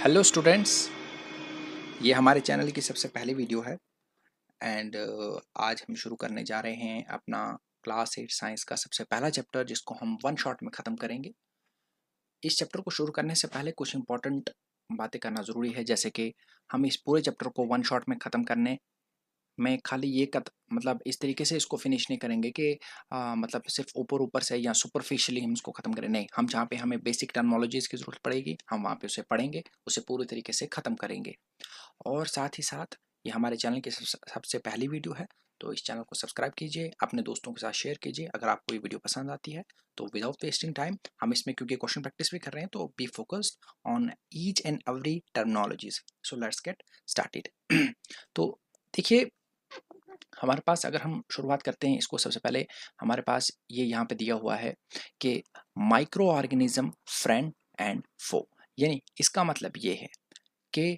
Hello students, ये हमारे channel की सबसे पहली वीडियो है एंड आज हम शुरू करने जा रहे हैं अपना क्लास 8 साइंस का सबसे पहला चैप्टर, जिसको हम वन शॉट में ख़त्म करेंगे। इस चैप्टर को शुरू करने से पहले कुछ इंपॉर्टेंट बातें करना ज़रूरी है, जैसे कि हम इस पूरे चैप्टर को वन शॉट में ख़त्म करने में खाली ये मतलब इस तरीके से इसको फिनिश नहीं करेंगे कि मतलब सिर्फ ऊपर ऊपर से या सुपरफिशियली हम इसको ख़त्म करें। नहीं, हम जहाँ पे हमें बेसिक टर्मिनोलॉजीज़ की ज़रूरत पड़ेगी हम वहाँ पे उसे पढ़ेंगे, उसे पूरी तरीके से ख़त्म करेंगे। और साथ ही साथ ये हमारे चैनल की सबसे पहली वीडियो है, तो इस चैनल को सब्सक्राइब कीजिए, अपने दोस्तों के साथ शेयर कीजिए अगर आपको ये वीडियो पसंद आती है। तो विदाउट वेस्टिंग टाइम हम इसमें क्योंकि क्वेश्चन प्रैक्टिस भी कर रहे हैं, तो be focused on each and every terminologies. So let's get started. तो देखिए, हमारे पास अगर हम शुरुआत करते हैं इसको, सबसे पहले हमारे पास ये यहाँ पे दिया हुआ है कि माइक्रो ऑर्गेनिज्म फ्रेंड एंड फो। यानी इसका मतलब ये है कि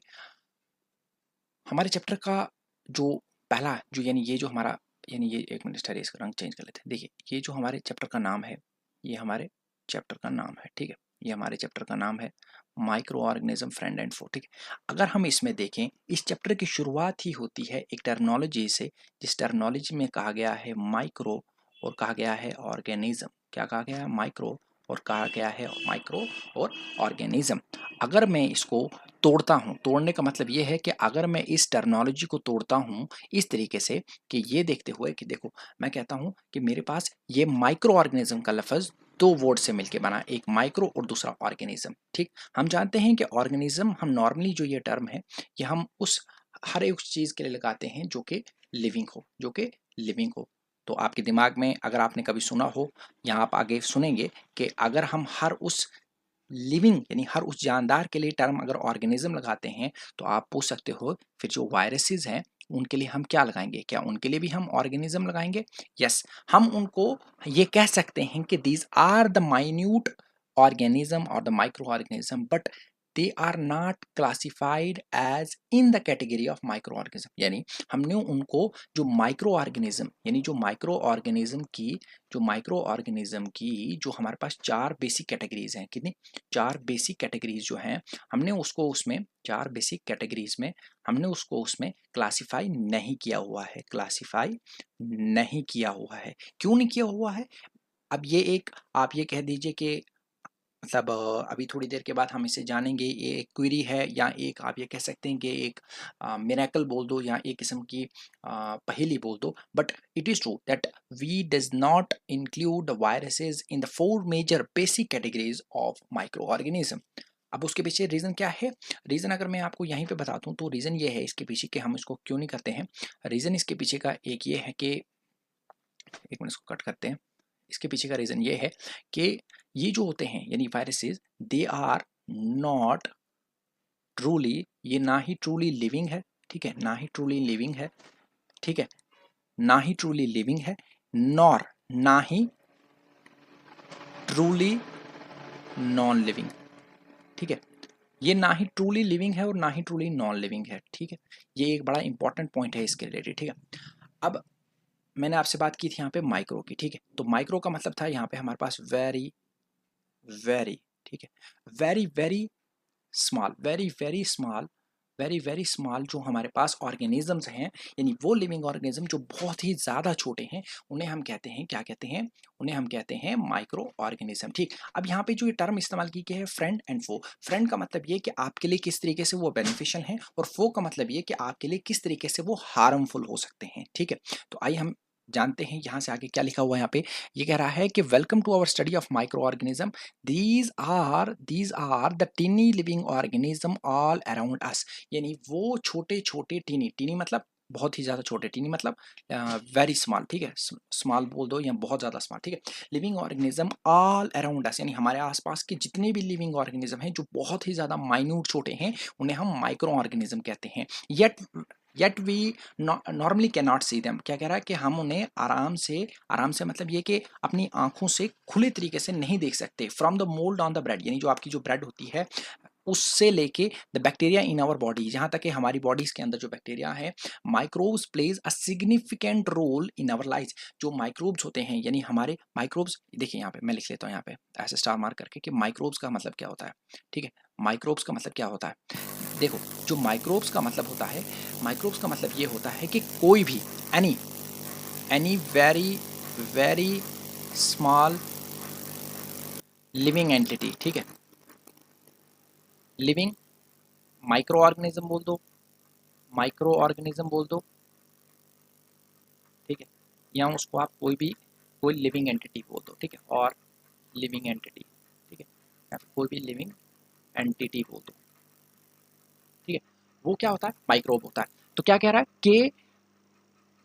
हमारे चैप्टर का जो पहला जो यानी ये जो हमारा यानी ये एक मिनट ठहरिए, इसका रंग चेंज कर लेते हैं। देखिए, ये जो हमारे चैप्टर का नाम है, ये हमारे चैप्टर का नाम है, ठीक है। ये हमारे चैप्टर का नाम है माइक्रो ऑर्गेनिज्म फ्रेंड एंड फो, ठीक है। अगर हम इसमें देखें, इस चैप्टर की शुरुआत ही होती है एक टर्मिनोलॉजी से, जिस टर्मिनोलॉजी में कहा गया है माइक्रो और कहा गया है ऑर्गेनिज्म। क्या कहा गया है? माइक्रो और कहा गया है माइक्रो और ऑर्गेनिज्म। अगर मैं इसको तोड़ता हूँ, तोड़ने का मतलब ये है कि अगर मैं इस टर्मिनोलॉजी को तोड़ता हूँ इस तरीके से कि ये देखते हुए कि देखो, मैं कहता हूँ कि मेरे पास ये माइक्रो ऑर्गेनिज्म का लफ्ज़ दो वर्ड से मिलके बना, एक माइक्रो और दूसरा ऑर्गेनिज्म, ठीक। हम जानते हैं कि ऑर्गेनिज्म, हम नॉर्मली जो ये टर्म है, ये हम उस हर एक चीज़ के लिए लगाते हैं जो कि लिविंग हो, जो कि लिविंग हो। तो आपके दिमाग में अगर आपने कभी सुना हो या आप आगे सुनेंगे कि अगर हम हर उस लिविंग यानी हर उस जानदार के लिए टर्म अगर ऑर्गेनिज्म लगाते हैं, तो आप पूछ सकते हो फिर जो वायरसेस हैं उनके लिए हम क्या लगाएंगे? क्या उनके लिए भी हम ऑर्गेनिज्म लगाएंगे? यस, हम उनको ये कह सकते हैं कि these are the minute organism और the micro organism, but they are not classified as in the category of microorganism. यानी हमने उनको जो माइक्रो ऑर्गेनिज्म यानी जो माइक्रो ऑर्गेनिज्म की जो हमारे पास चार बेसिक कैटेगरीज हैं, कितनी? चार बेसिक कैटेगरीज जो हैं, हमने उसको उसमें चार बेसिक कैटेगरीज में हमने उसको उसमें क्लासिफाई नहीं किया हुआ है, क्लासिफाई नहीं किया हुआ है। क्यों नहीं किया हुआ है? अब ये एक आप ये कह दीजिए कि मतलब अभी थोड़ी देर के बाद हम इसे जानेंगे, ये एक क्वेरी है या एक आप ये कह सकते हैं कि एक मिरेकल बोल दो या एक किस्म की पहेली बोल दो, but it is true that we does not include the viruses in the four major basic categories of microorganism. अब उसके पीछे रीज़न क्या है? रीज़न अगर मैं आपको यहीं पे बता दूं तो रीज़न ये है इसके पीछे कि हम इसको क्यों नहीं करते हैं। रीज़न इसके पीछे का एक ये है कि, एक मिनट इसको कट करते हैं। इसके पीछे का रीज़न ये है कि ये जो होते हैं यानी viruses, they are not truly, ये ना ही ट्रूली लिविंग है, ठीक है, ना ही ट्रूली लिविंग है, ठीक है, ना ही ट्रूली लिविंग है, नॉर ना ही ट्रूली नॉन लिविंग, ठीक है। ये ना ही ट्रूली लिविंग है और ना ही ट्रूली नॉन लिविंग है, ठीक है। ये एक बड़ा इंपॉर्टेंट पॉइंट है इसके रिलेटेड, ठीक है। अब मैंने आपसे बात की थी यहाँ पे माइक्रो की, ठीक है। तो माइक्रो का मतलब था यहाँ पे हमारे पास वेरी वेरी, ठीक है, very very small, very very small, very very small जो हमारे पास ऑर्गेनिजम्स हैं, यानी वो लिविंग ऑर्गेनिज्म जो बहुत ही ज़्यादा छोटे हैं, उन्हें हम कहते हैं, क्या कहते हैं? उन्हें हम कहते हैं माइक्रो ऑर्गेनिज्म, ठीक। अब यहाँ पे जो ये टर्म इस्तेमाल की गई है फ्रेंड एंड फो, फ्रेंड का मतलब ये कि आपके लिए किस तरीके से वो बेनिफिशियल हैं, और फो का मतलब ये कि आपके लिए किस तरीके से वो हार्मफुल हो सकते हैं, ठीक है। तो आइए हम जानते हैं यहाँ से आगे क्या लिखा हुआ है। यहाँ पे ये कह रहा है कि welcome to our study of microorganism, these are the teeny living organism all around us। यानी वो छोटे छोटे टीनी, टीनी मतलब बहुत ही ज़्यादा छोटे, टीनी मतलब वेरी स्मॉल, ठीक है, स्मॉल बोल दो या बहुत ज़्यादा स्मॉल, ठीक है। Living organism all around us, यानी हमारे आसपास के जितने भी लिविंग ऑर्गेनिज्म हैं जो बहुत ही ज़्यादा माइन्यूट छोटे हैं, उन्हें हम माइक्रो ऑर्गेनिज्म कहते हैं। Yet we normally can not see them. क्या कह रहा है कि हम उन्हें आराम से मतलब ये कि अपनी आंखों से खुले तरीके से नहीं देख सकते। From the mould on the bread, यानी जो आपकी जो ब्रेड होती है उससे लेके the bacteria in our body, जहाँ तक कि हमारी बॉडीज के अंदर जो बैक्टीरिया है, microbes plays a significant role in our life. जो माइक्रोब्स होते हैं यानी हमारे माइक्रोब्स, देखिए यहाँ पे मैं लिख लेता हूँ यहाँ पे ऐसे स्टार मार्क करके कि माइक्रोब्स का मतलब क्या होता है, ठीक है। माइक्रोब्स का मतलब क्या होता है? देखो, जो माइक्रोब्स का मतलब होता है, माइक्रोब्स का मतलब ये होता है कि कोई भी any very very small living entity, ठीक है, लिविंग माइक्रो ऑर्गेनिज्म बोल दो, माइक्रो ऑर्गेनिज्म बोल दो, ठीक है, या उसको आप कोई लिविंग एंटिटी बोल दो, ठीक है, और लिविंग एंटिटी, ठीक है, या फिर कोई भी लिविंग एंटिटी बोल दो, ठीक है, वो क्या होता है? माइक्रोब होता है। तो क्या कह रहा है कि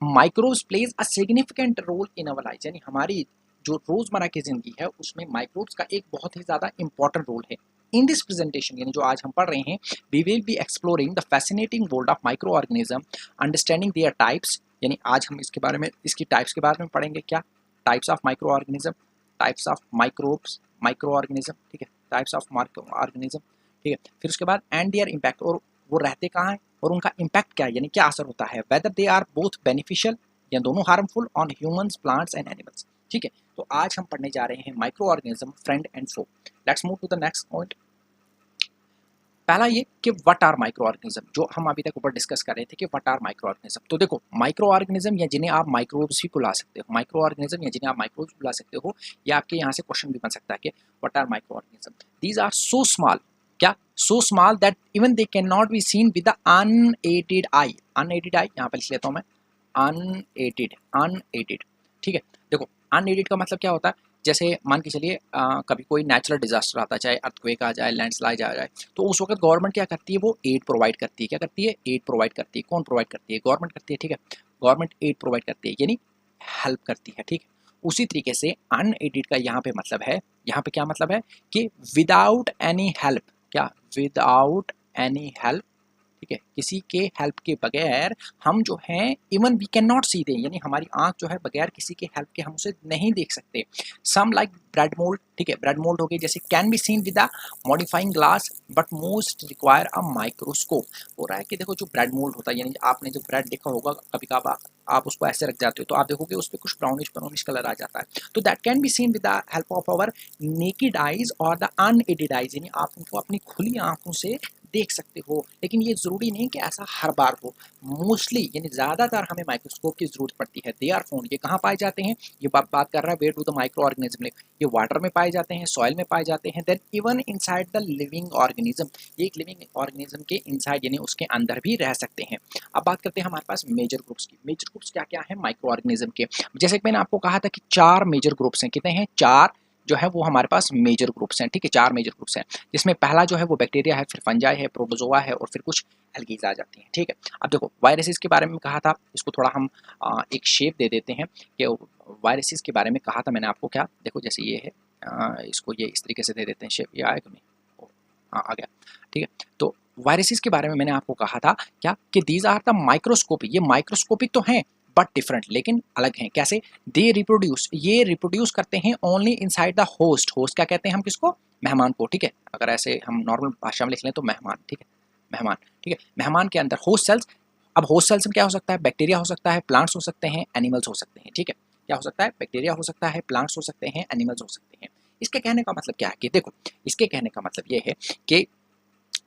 microbes plays a significant role in our life, यानी हमारी जो रोजमर्रा की जिंदगी है उसमें माइक्रोब्स का एक बहुत ही ज्यादा इंपॉर्टेंट रोल है। इन दिस प्रेजेंटेशन, यानी जो आज हम पढ़ रहे हैं, we will be exploring the fascinating world of microorganism, understanding their types, यानी आज हम इसके बारे में, इसकी टाइप्स के बारे में पढ़ेंगे। क्या types of micro organism, types of microbes, micro organism, ठीक है, टाइप्स ऑफ माइक्रो ऑर्गेनिज्म, ठीक है, फिर उसके बाद एंड देयर इम्पैक्ट, और वो रहते कहाँ हैं और उनका इम्पैक्ट क्या है, यानी क्या असर होता है, whether they are both beneficial, या दोनों harmful on humans, plants and animals, ठीक है। तो आज हम पढ़ने जा रहे हैं micro organism, friend and foe. Let's move to the next point. पहला ये कि व्हाट आर माइक्रो ऑर्गेनिज्म, जो हम अभी तक ऊपर डिस्कस कर रहे थे कि व्हाट आर माइक्रो ऑर्गेनिज्म। तो देखो, माइक्रो ऑर्गेनिज्म या जिन्हें आप माइक्रोब्स भी बुला सकते हो, माइक्रो ऑर्गेनिज्म या जिन्हें आप माइक्रोब्स बुला सकते हो, या आपके यहाँ से क्वेश्चन भी बन सकता है कि what are microorganism. These are so small, क्या so small that even they can not be seen with the unaided eye. Unaided eye यहाँ पर लिख लेता हूँ मैं, अनएडेड, अनएडेड, ठीक है। देखो, अनएडेड का मतलब क्या होता है? जैसे मान के चलिए कभी कोई नेचुरल डिजास्टर आता है, चाहे अर्थक्वेक आ जाए, लैंडस्लाइड आ जाए, तो उस वक्त गवर्नमेंट क्या करती है? वो एड प्रोवाइड करती है। क्या करती है? एड प्रोवाइड करती है। कौन प्रोवाइड करती है? गवर्नमेंट करती है, ठीक है। गवर्नमेंट एड प्रोवाइड करती है, यानी हेल्प करती है, ठीक है। उसी तरीके से अनएडेड का यहाँ पे मतलब है, यहाँ पे क्या मतलब है कि विदाउट एनी हेल्प, क्या विदाउट एनी हेल्प, ठीक है, किसी के हेल्प के बगैर हम जो हैं, इवन वी कैन नॉट सी दे, यानी हमारी आंख जो है बगैर किसी के हेल्प के हम उसे नहीं देख सकते। सम लाइक ब्रेड मोल्ड, ठीक है, ब्रेड मोल्ड हो गई, जैसे can be seen with a modifying glass but most require a microscope. हो रहा है कि देखो, जो ब्रेड मोल्ड होता है, यानी आपने जो ब्रेड देखा होगा कभी कभार, आप उसको ऐसे रख जाते हो तो आप देखोगे उस पर कुछ ब्राउनिश ब्राउनिश कलर आ जाता है। तो that can be seen with the help of our naked eyes और द अनएडेड आइज, यानी आप उनको अपनी खुली आंखों से देख सकते हो। लेकिन ये ज़रूरी नहीं कि ऐसा हर बार हो। मोस्टली यानी ज़्यादातर हमें माइक्रोस्कोप की ज़रूरत पड़ती है। दे आर फाउंड, ये कहाँ पाए जाते हैं? ये बात कर रहा है where do the micro organism, ये वाटर में पाए जाते हैं, सॉइल में पाए जाते हैं, then even inside the living organism, ये एक लिविंग ऑर्गेनिज्म के इनसाइड यानी उसके अंदर भी रह सकते हैं। अब बात करते हैं हमारे पास मेजर ग्रुप्स की। मेजर ग्रुप्स क्या क्या है माइक्रो ऑर्गेनिज्म के? जैसे कि मैंने आपको कहा था कि 4 मेजर ग्रुप्स हैं। कितने हैं? 4 जो है वो हमारे पास मेजर ग्रुप्स हैं, ठीक है, 4 मेजर ग्रुप्स हैं, जिसमें पहला जो है वो बैक्टीरिया है, फिर फंजाई है, प्रोटोजोआ है, और फिर कुछ एल्गीज आ जाती हैं, ठीक है। अब देखो, वायरसेस के बारे में कहा था, इसको थोड़ा हम एक शेप दे देते हैं कि वायरसेस के बारे में कहा था मैंने आपको। क्या देखो, जैसे ये है, इसको ये इस तरीके से दे देते हैं शेप, ये आएगा नहीं, हाँ आ गया, ठीक है। तो वायरसेस के बारे में मैंने आपको कहा था क्या कि दीज आर द माइक्रोस्कोपिक, ये माइक्रोस्कोपिक तो हैं बट डिफरेंट, लेकिन अलग हैं। कैसे? दे रिप्रोड्यूस, ये रिप्रोड्यूस करते हैं only inside the host. Host क्या कहते हैं हम किसको? मेहमान को, ठीक है। अगर ऐसे हम नॉर्मल भाषा में लिख लें तो मेहमान, ठीक है, मेहमान, ठीक है, मेहमान के अंदर होस्ट सेल्स। अब होस्ट सेल्स में क्या हो सकता है? बैक्टीरिया हो सकता है, प्लांट्स हो सकते हैं, एनिमल्स हो सकते हैं, ठीक है। क्या हो सकता है? बैक्टीरिया हो सकता है, प्लांट्स हो सकते हैं, एनिमल्स हो सकते हैं। इसके कहने का मतलब क्या है कि देखो, इसके कहने का मतलब ये है कि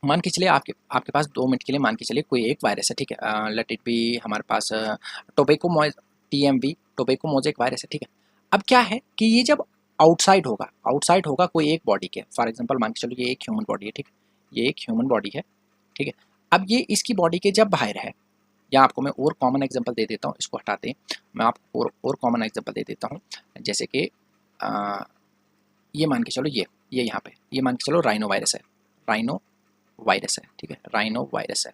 मान के चलिए आपके आपके पास 2 मिनट के लिए मान के चलिए कोई एक वायरस है, ठीक है, लेट इट बी हमारे पास tobacco TMV, tobacco mosaic virus है, ठीक है। अब क्या है कि ये जब आउटसाइड होगा कोई एक बॉडी के, फॉर एग्जांपल मान के चलो ये एक ह्यूमन बॉडी है, ठीक है, ये एक ह्यूमन बॉडी है, ठीक है। अब ये इसकी बॉडी के जब बाहर है, या आपको मैं और कॉमन एग्जांपल दे देता हूँ, इसको हटाते हैं, मैं आपको और कॉमन एग्जांपल दे देता हूँ। जैसे कि ये मान के चलो, ये यहाँ पे ये मान के चलो राइनो वायरस है, राइनो वायरस है, ठीक है, राइनो वायरस है।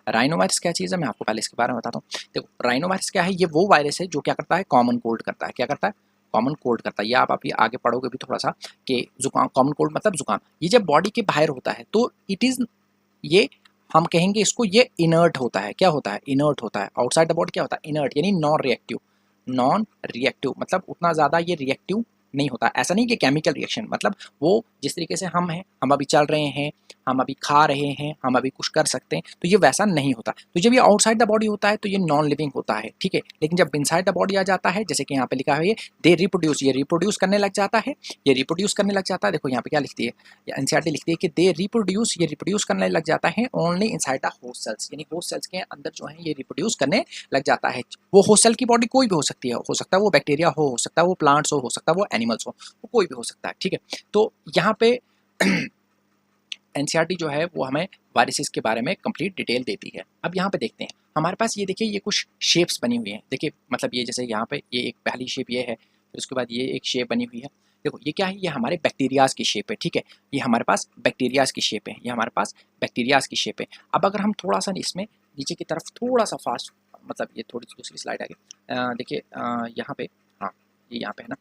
राइनो वायरस क्या चीज़ है, मैं आपको पहले इसके बारे में बताता हूँ। देखो, राइनो वायरस क्या है? ये वो वायरस है जो क्या करता है? कॉमन कोल्ड करता है। क्या करता है? कॉमन कोल्ड करता है। या आप अभी आगे पढ़ोगे भी थोड़ा सा कि जुकाम, कॉमन कोल्ड मतलब जुकाम, ये जब बॉडी के बाहर होता है तो इट इज़, ये हम कहेंगे इसको, ये इनर्ट होता है। क्या होता है? इनर्ट होता है। आउटसाइड द बॉडी क्या होता है? इनर्ट, यानी नॉन रिएक्टिव। नॉन रिएक्टिव मतलब उतना ज़्यादा ये रिएक्टिव नहीं होता। ऐसा नहीं कि केमिकल रिएक्शन, मतलब वो जिस तरीके से हम हैं, हम अभी चल रहे हैं, हम अभी खा रहे हैं, हम अभी कुछ कर सकते हैं, तो ये वैसा नहीं होता। तो जब ये आउटसाइड द बॉडी होता है तो ये नॉन लिविंग होता है, ठीक है। लेकिन जब इनसाइड द बॉडी आ जाता है, जैसे कि यहाँ पे लिखा है ये दे रिप्रोड्यूस, ये रिप्रोड्यूस करने लग जाता है, ये रिप्रोड्यूस करने लग जाता है। देखो यहाँ पे क्या लिखती है, एनसीईआरटी लिखती है कि दे रिप्रोड्यूस, ये रिप्रोड्यूस करने लग जाता है only inside the host cells, यानी होस्ट सेल्स के अंदर जो है ये रिप्रोड्यूस करने लग जाता है। वो होस्ट सेल की बॉडी कोई भी हो सकती है, हो सकता है वो बैक्टीरिया हो सकता है वो प्लांट्स हो सकता है वो एनिमल्स वो कोई भी हो सकता है, ठीक है। तो यहाँ पे एनसीईआरटी जो है वो हमें वायरसेस के बारे में कंप्लीट डिटेल देती है। अब यहाँ पे देखते हैं, हमारे पास ये देखिए ये कुछ शेप्स बनी हुई हैं। देखिए मतलब ये जैसे यहाँ पे ये एक पहली शेप ये है, फिर उसके बाद ये एक शेप बनी हुई है। देखो ये क्या है, ये हमारे बैक्टीरियाज की शेप है, ठीक है। ये हमारे पास बैक्टीरियाज की शेप है, ये हमारे पास बैक्टीरियाज की शेप है। अब अगर हम थोड़ा सा इसमें नीचे की तरफ थोड़ा सा फास्ट, मतलब ये थोड़ी सी दूसरी स्लाइड आगे देखिए यहाँ पे, हाँ ये यहाँ पे है ना,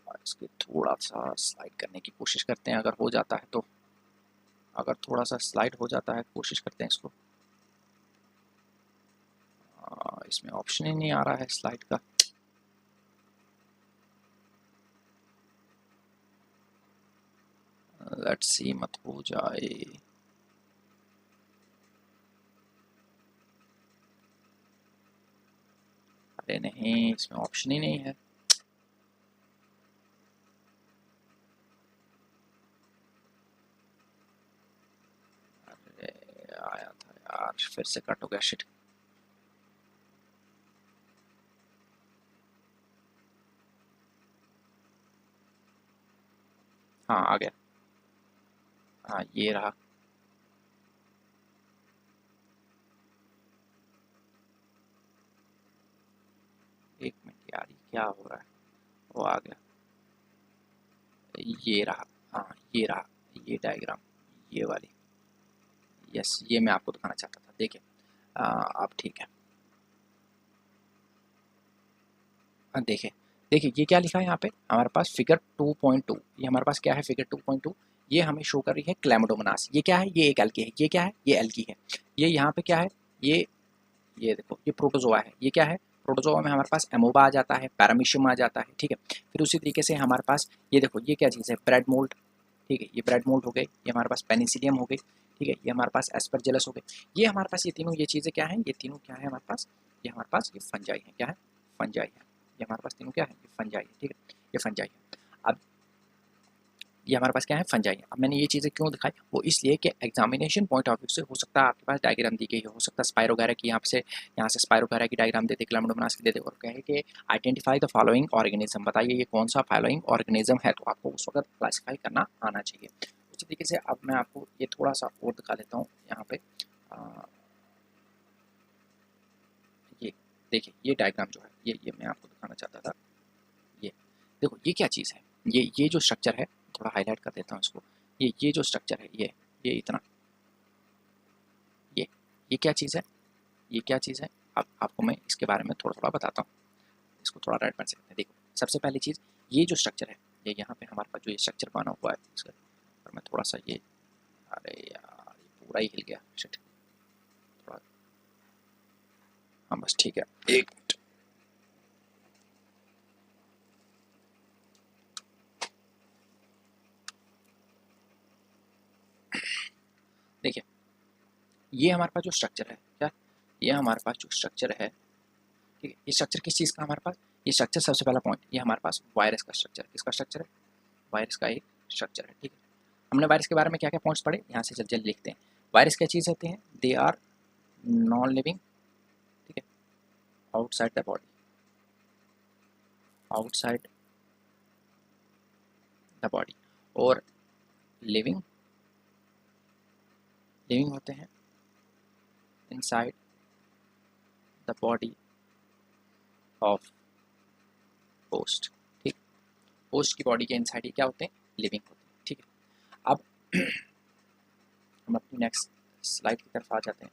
और इसके थोड़ा सा स्लाइड करने की कोशिश करते हैं, अगर हो जाता है तो। अगर थोड़ा सा स्लाइड हो जाता है, कोशिश करते हैं इसको। इसमें ऑप्शन ही नहीं आ रहा है स्लाइड का। लेट्स सी, मत हो जाए। अरे नहीं, इसमें ऑप्शन ही नहीं है। अरे आया था यार, फिर से कट हो गया, शिट। हाँ आ गया, हाँ ये रहा। एक मिनट यार, ये क्या हो रहा है। वो आ गया, ये रहा। हाँ ये रहा, ये डायग्राम, ये वाली। यस, ये मैं आपको दिखाना चाहता था। देखिए अब ठीक है। देखिए देखिए ये क्या लिखा है यहाँ पे हमारे पास, फिगर 2.2। ये हमारे पास क्या है, फिगर 2.2। ये हमें शो कर रही है क्लैमिडोमोनास। ये क्या है, ये एक एल्गी है। ये क्या है, ये एल्गी है। ये यहाँ पे क्या है, ये देखो ये प्रोटोजोआ है। ये क्या है, प्रोटोजोआ में हमारे पास एमोबा आ जाता है, पैरामीशियम आ जाता है, ठीक है। फिर उसी तरीके से हमारे पास ये देखो ये क्या चीज़ है, ब्रेड मोल्ड, ठीक है। ये ब्रेड मोल्ड हो गए, ये हमारे पास पेनिसिलियम हो गई, ठीक है। ये हमारे पास एस्परजिलस हो गए। ये हमारे पास ये तीनों ये चीज़ें क्या हैं, ये तीनों क्या है हमारे पास, ये हमारे पास ये फंजाई है। क्या है, फंजाई है। ये हमारे पास तीनों क्या है, ये फंजाई है, ठीक है। ये फंजाई है। अब ये हमारे पास क्या है, फंजाई है। अब मैंने ये चीज़ें क्यों दिखाई, वो इसलिए कि एग्जामिनेशन पॉइंट ऑफ व्यू से हो सकता है आपके पास डायग्राम दी गई हो सकता है स्पाइरोगैरा की, यहाँ से स्पाइरोगैरा की डायग्राम दे दे, क्लामिडोमोनास की दे दे, और कहे कि आइडेंटिफाई द फॉलोइंग ऑर्गेनिज्म, बताइए ये कौन सा फॉलोइंग ऑर्गेनिज्म है, तो आपको उस वक्त क्लासीफाई करना आना चाहिए। उसी तरीके से अब मैं आपको ये थोड़ा सा और दिखा देता हूँ यहाँ पे। ये देखिए ये डायग्राम जो है, ये मैं आपको दिखाना चाहता था। ये देखो ये क्या चीज़ है, ये जो स्ट्रक्चर है, थोड़ा हाईलाइट कर देता हूँ इसको। ये जो स्ट्रक्चर है, ये इतना, ये क्या चीज़ है, ये क्या चीज़ है। अब आपको मैं इसके बारे में थोड़ा थोड़ा बताता हूँ। इसको थोड़ा राइट बन सकते हैं। देखो सबसे पहली चीज़, ये जो स्ट्रक्चर है, ये यहाँ पे हमारे पास जो ये स्ट्रक्चर बना हुआ है इसका, और मैं थोड़ा सा ये, अरे यार ये पूरा ही हिल गया, शिट। थोड़ा, हाँ बस ठीक है, एक मिनट। देखिए ये हमारे पास जो स्ट्रक्चर है, क्या, ये हमारे पास जो स्ट्रक्चर है, ठीक है। ये स्ट्रक्चर किस चीज़ का हमारे पास, ये स्ट्रक्चर सबसे पहला पॉइंट, ये हमारे पास वायरस का स्ट्रक्चर, किसका स्ट्रक्चर है, वायरस का एक स्ट्रक्चर है, ठीक है। हमने वायरस के बारे में क्या क्या पॉइंट्स पढ़े, यहाँ से जल्दी जल्दी लिखते हैं। वायरस क्या चीज़ होते हैं, दे आर नॉन लिविंग, ठीक है, outside the body, outside the body, और लिविंग, लिविंग होते हैं inside the body of host, ठीक। होस्ट की बॉडी के इनसाइड ही क्या होते हैं, लिविंग होते हैं, ठीक है। अब हम अपनी नेक्स्ट स्लाइड की तरफ आ जाते हैं।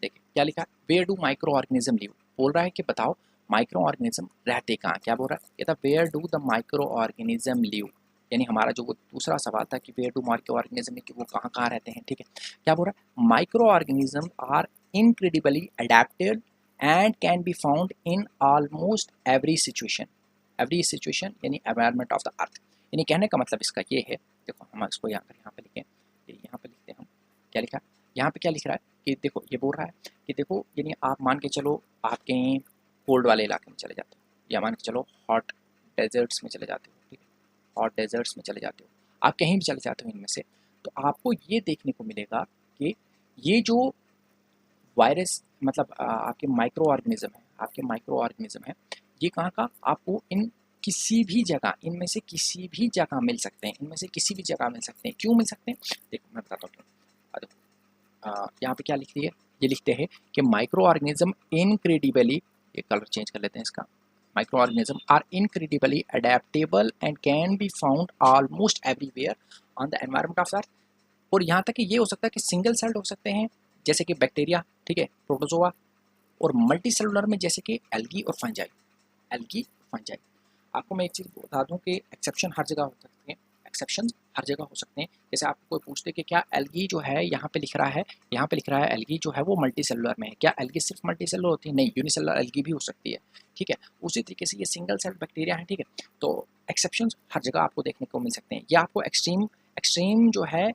देखिए क्या लिखा है, where do micro organism live, बोल रहा है कि बताओ माइक्रो ऑर्गेनिज्म रहते कहाँ, क्या बोल रहा है, ये था where do the micro organism live, यानी हमारा जो वो दूसरा सवाल था कि वेयर डू माइक्रो ऑर्गेनिज्म, कि वो कहाँ कहाँ रहते हैं, ठीक है। क्या बोल रहा है, micro organism are incredibly adapted and can be found in almost every situation यानी एनवायरनमेंट ऑफ द अर्थ। यानी कहने का मतलब इसका ये है, देखो हम इसको यहाँ पे लिखें, यहाँ पे लिखते हैं हम, क्या लिखा, यहाँ पे क्या लिख रहा है कि देखो ये बोल रहा है कि देखो यानी आप मान के चलो आप कहीं कोल्ड वाले इलाके में चले जाते हो, या मान के चलो हॉट डेजर्ट्स में चले जाते हो, ठीक है, हॉट डेजर्ट्स में चले जाते हो, आप कहीं भी चले जाते हो इनमें से, तो आपको ये देखने को मिलेगा कि ये जो वायरस मतलब आपके माइक्रो ऑर्गेनिज्म है, आपके माइक्रो ऑर्गेनिज्म है, ये कहाँ का आपको इन किसी भी जगह, इनमें से किसी भी जगह मिल सकते हैं, इनमें से किसी भी जगह मिल सकते हैं। क्यों मिल सकते हैं, देखो मैं बताता हूँ क्यों। देखो यहाँ पे क्या लिखती है, ये लिखते हैं कि माइक्रो ऑर्गेनिज्म इनक्रेडिबली, ये कलर चेंज कर लेते हैं इसका, micro organism are incredibly adaptable and can be found almost everywhere on the environment of earth. और यहाँ तक कि ये हो सकता है कि सिंगल सेल्ड हो सकते हैं जैसे कि बैक्टीरिया, ठीक है, प्रोटोजोआ, और मल्टी सेलुलर में जैसे कि एल्गी और फंजाई, एल्गी फंजाई। आपको मैं एक चीज़ बता दूं कि एक्सेप्शन हर जगह हो सकते हैं, एक्सेप्शन हर जगह हो सकते हैं। जैसे आपको कोई पूछते कि क्या एल्गी जो है यहाँ पे लिख रहा है, यहाँ पे लिख रहा है एल्गी जो है वो मल्टी सेलुलर में है, क्या एल्गी सिर्फ मल्टी सेलुलर होती है, नहीं, यूनिसेलुलर एल्गी भी हो सकती है, ठीक है। उसी तरीके से ये सिंगल सेल बैक्टीरिया है, ठीक है। तो एक्सेप्शन हर जगह आपको देखने को मिल सकते हैं, या आपको एक्सट्रीम एक्सट्रीम जो है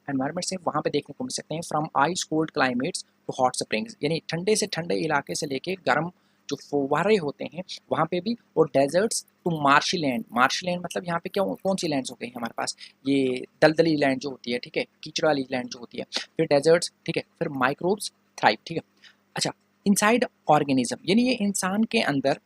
एनवायरनमेंट से वहाँ पे देखने को मिल सकते हैं, from ice cold climates to hot springs, यानी ठंडे से ठंडे इलाके से लेके गर्म जो फुवारे होते हैं वहाँ पे भी, और deserts to marshy land, marshy land मतलब यहाँ पे क्या कौन सी लैंड्स हो गई हमारे पास, ये दलदली लैंड जो होती है, ठीक है, कीचड़ वाली लैंड जो होती है, फिर डेजर्ट्स, ठीक है, फिर माइक्रोब्स थ्राइव, ठीक है। अच्छा, इनसाइड ऑर्गेनिज्म यानी ये इंसान के अंदर,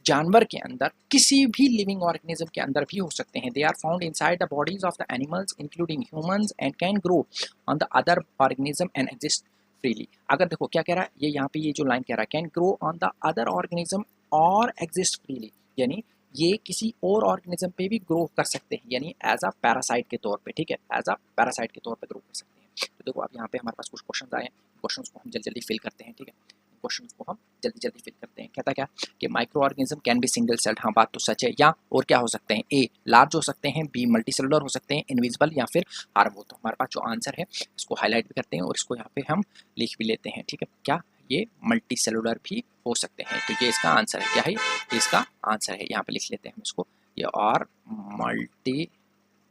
जानवर के अंदर, किसी भी लिविंग ऑर्गेनिज्म के अंदर भी हो सकते हैं। They are found inside the bodies of the animals including humans and can grow on the other organism and exist freely. अगर देखो क्या कह रहा है ये यहाँ पे, ये जो लाइन कह रहा है can grow on the other organism और एग्जिस्ट फ्रीली, यानी ये किसी और ऑर्गेनिज्म पे भी ग्रो कर सकते हैं, यानी एज अ पैरासाइट के तौर पे, ठीक है, एज अ पैरासाइट के तौर पे ग्रो कर सकते हैं। तो देखो अब यहाँ पे हमारे पास कुछ क्वेश्चन आए हैं, क्वेश्चन को हम जल्दी जल्दी फिल करते हैं, ठीक है, क्वेश्चन को हम जल्दी जल्दी फिल करते हैं। कहता क्या कि micro organism can B single celled, हाँ बात तो सच है, या और क्या हो सकते हैं, ए लार्ज हो सकते हैं, बी मल्टी सेलुलर हो सकते हैं, इनविजिबल, या फिर हार्मफुल। तो हमारे पास जो आंसर है इसको हाईलाइट भी करते हैं और इसको यहाँ पे हम लिख भी लेते हैं, ठीक है, क्या ये मल्टी सेलुलर भी हो सकते हैं, तो ये इसका आंसर है, क्या है ये इसका आंसर है, यहाँ पे लिख लेते हैं हम इसको, ये और मल्टी,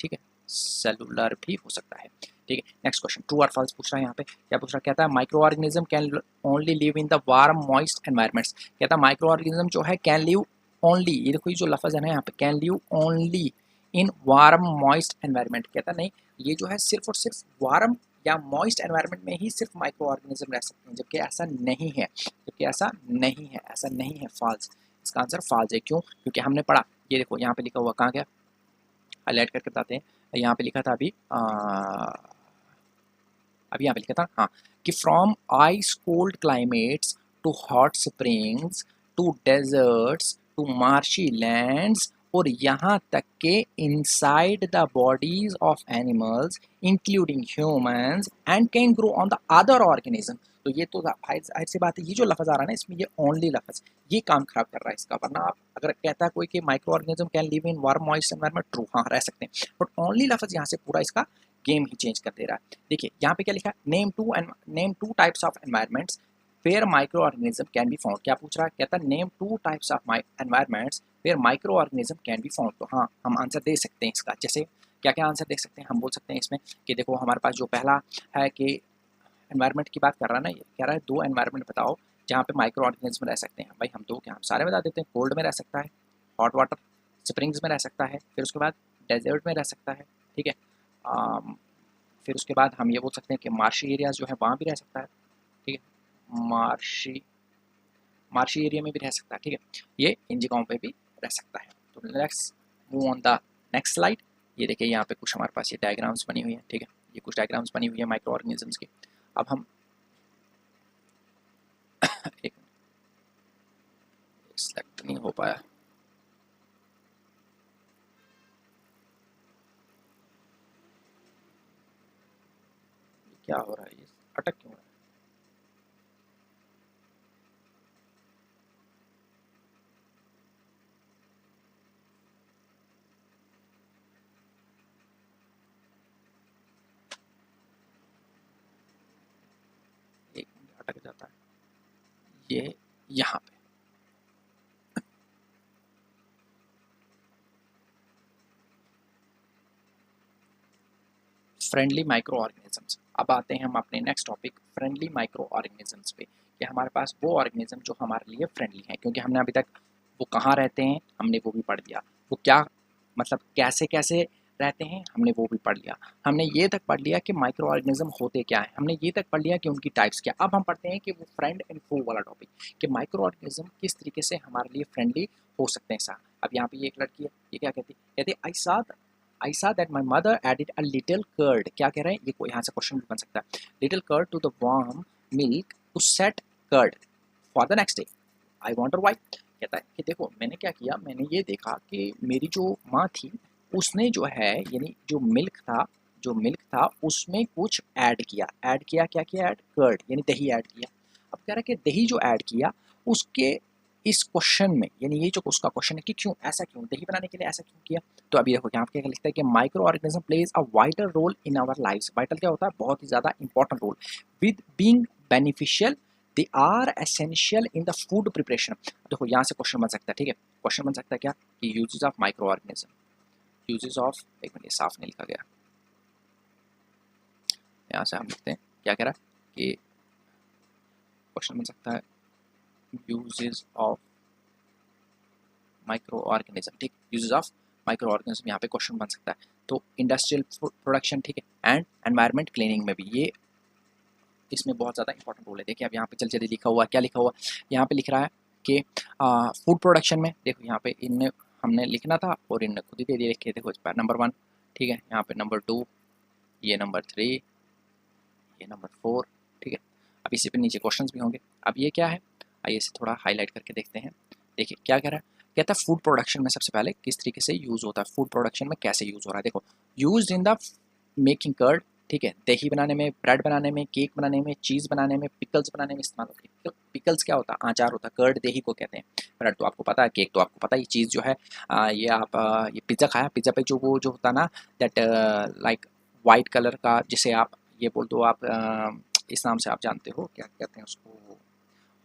ठीक है, सेलुलर भी हो सकता है, ठीक है। नेक्स्ट क्वेश्चन ट्रू और फॉल्स पूछ रहा है, यहाँ पे क्या पूछ रहा है, कहता है micro organism can only live in the warm moist environments, कहता है माइक्रो ऑर्गेनिज्म जो है कैन लिव ओनली, ये देखो ये जो लफ्ज है ना यहाँ पे, can live only in warm moist environment, कहता नहीं ये जो है सिर्फ और सिर्फ वार्म या मॉइस्ट एनवायरमेंट में ही सिर्फ माइक्रो ऑर्गेनिज्म रह सकते हैं, जबकि ऐसा नहीं है, जबकि ऐसा नहीं है, ऐसा नहीं है, फॉल्स, इसका आंसर फॉल्स है। क्यों, क्योंकि हमने पढ़ा, ये देखो यहाँ पे लिखा हुआ, कहाँ गया, हाईलाइट करके बताते हैं, यहाँ पे लिखा था अभी यहाँ पे लिखा था, हाँ, कि from ice cold climates to hot springs to deserts to marshy lands, और यहाँ तक के inside the bodies of animals including humans and can grow on the other organism. तो ये तो जाहिर सी बात है, ये जो लफ्ज आ रहा है ना इसमें, ये ओनली लफ्ज ये काम खराब कर रहा है इसका, वरना आप अगर कहता है कोई कि micro organism can live in warm moist environment, true, हाँ रह सकते हैं, बट ओनली लफ्ज यहाँ से पूरा इसका गेम ही चेंज कर दे रहा है। देखिए यहाँ पे क्या लिखा है, name two types of environments where micro organism can be found, क्या पूछ रहा है, कहता है name two types of environments where micro organism can be found. तो हाँ हम आंसर दे सकते हैं इसका, जैसे क्या क्या आंसर दे सकते हैं, हम बोल सकते हैं इसमें कि देखो हमारे पास जो पहला है कि एनवायरनमेंट की बात कर रहा है ना, ये कह रहा है दो एनवायरनमेंट बताओ जहाँ पे माइक्रो ऑर्गेनिज्म रह सकते हैं, भाई हम दो क्या, हम सारे बता देते हैं, कोल्ड में रह सकता है, हॉट वाटर स्प्रिंग्स में रह सकता है, फिर उसके बाद डेजर्ट में रह सकता है, ठीक है, फिर उसके बाद हम ये बोल सकते हैं कि मार्शी एरियाज जो है वहाँ भी रह सकता है, ठीक है, मार्शी एरिया में भी रह सकता है, ठीक है, ये इन जगहों पे भी रह सकता है। तो let's move on the next slide. ये देखिए यहाँ पे कुछ हमारे पास ये डायग्राम्स बनी हुई है, ठीक है, ये कुछ डायग्राम्स बनी हुई है माइक्रो ऑर्गेनिजम्स की। अब हम एक सेलेक्ट नहीं हो पाया, क्या हो रहा है, ये अटक क्यों रहा है, एक मिनट अटक जाता है ये यहाँ पे। Friendly micro organisms. अब आते हैं हम अपने next topic friendly micro organisms पे, कि हमारे पास वो ऑर्गेनिज्म जो हमारे लिए फ्रेंडली हैं, क्योंकि हमने अभी तक वो कहाँ रहते हैं हमने वो भी पढ़ लिया, वो क्या मतलब कैसे कैसे रहते हैं हमने वो भी पढ़ लिया, हमने ये तक पढ़ लिया कि माइक्रो ऑर्गेनिज्म होते क्या है, हमने ये तक पढ़ लिया कि उनकी टाइप्स क्या। अब हम पढ़ते हैं कि वो फ्रेंड एंड फू वाला टॉपिक, कि माइक्रो ऑर्गेनिज्म किस तरीके से हमारे लिए फ्रेंडली हो सकते हैं। सर अब यहाँ पे ये एक लड़की है, ये क्या कहती I saw that my mother added a little curd. क्या कह रहे हैं, ये यहाँ से क्वेश्चन भी बन सकता है, little curd to the warm milk to set curd for the next day, I wonder why. कहता है कि देखो मैंने क्या किया, मैंने ये देखा कि मेरी जो माँ थी उसने जो है यानी जो मिल्क था उसमें कुछ ऐड किया क्या किया, ऐड कर्ड यानी दही ऐड किया। अब कह रहा है कि दही जो ऐड किया उसके इस क्वेश्चन में, यानी ये जो उसका क्वेश्चन है कि क्यों ऐसा, क्यों दही बनाने के लिए ऐसा क्यों किया। तो अभी देखो यहाँ पे क्या लिखता है कि micro organism plays a vital role in our lives. Vital क्या होता है, बहुत ही ज़्यादा important role, with being beneficial they are essential in the food preparation. देखो यहाँ से क्वेश्चन बन सकता है, ठीक है, क्वेश्चन बन सकता है क्या कि uses of micro organism, uses of, एक मिनट साफ नहीं लिखा गया, यहाँ से हम लिखते हैं क्या कह रहा है कि क्वेश्चन बन सकता है यूजेस ऑफ माइक्रो ऑर्गेनिज्म, ठीक, यूजेस ऑफ माइक्रो ऑर्गेनिज्म यहाँ पे क्वेश्चन बन सकता है। तो इंडस्ट्रियल प्रोडक्शन, ठीक है, एंड एनवायरनमेंट क्लीनिंग में भी ये इसमें बहुत ज़्यादा इंपॉर्टेंट रोल है। देखिए अब यहाँ पे जल्दी लिखा हुआ, क्या लिखा हुआ, यहाँ पे लिख रहा है कि फूड प्रोडक्शन में, देखो यहाँ पे इनने हमने लिखना था और इनने खुद ही दे दिया, लिखे देखो नंबर 1, ठीक है, यहाँ पे नंबर 2, ये नंबर 3, ये नंबर 4, ठीक है। अब इसी पे नीचे क्वेश्चंस भी होंगे। अब ये क्या है, आइए इसे थोड़ा हाईलाइट करके देखते हैं। देखिए क्या कह रहा है, कहता है फूड प्रोडक्शन में सबसे पहले किस तरीके से यूज़ होता है, फूड प्रोडक्शन में कैसे यूज़ हो रहा है। देखो use in the making curd, ठीक है, दही बनाने में, ब्रेड बनाने में, केक बनाने में, चीज़ बनाने में, पिकल्स बनाने में इस्तेमाल होती है। पिकल्स क्या होता है, आचार होता है, कर्ड दही को कहते हैं, ब्रेड तो आपको पता है, केक तो आपको पता है, ये चीज़ जो है ये आप ये पिज़्ज़ा खाया, पिज़्ज़ा पे जो वो जो होता है ना दैट लाइक वाइट कलर का, जिसे आप ये बोल दो आप इस नाम से आप जानते हो क्या कहते हैं उसको,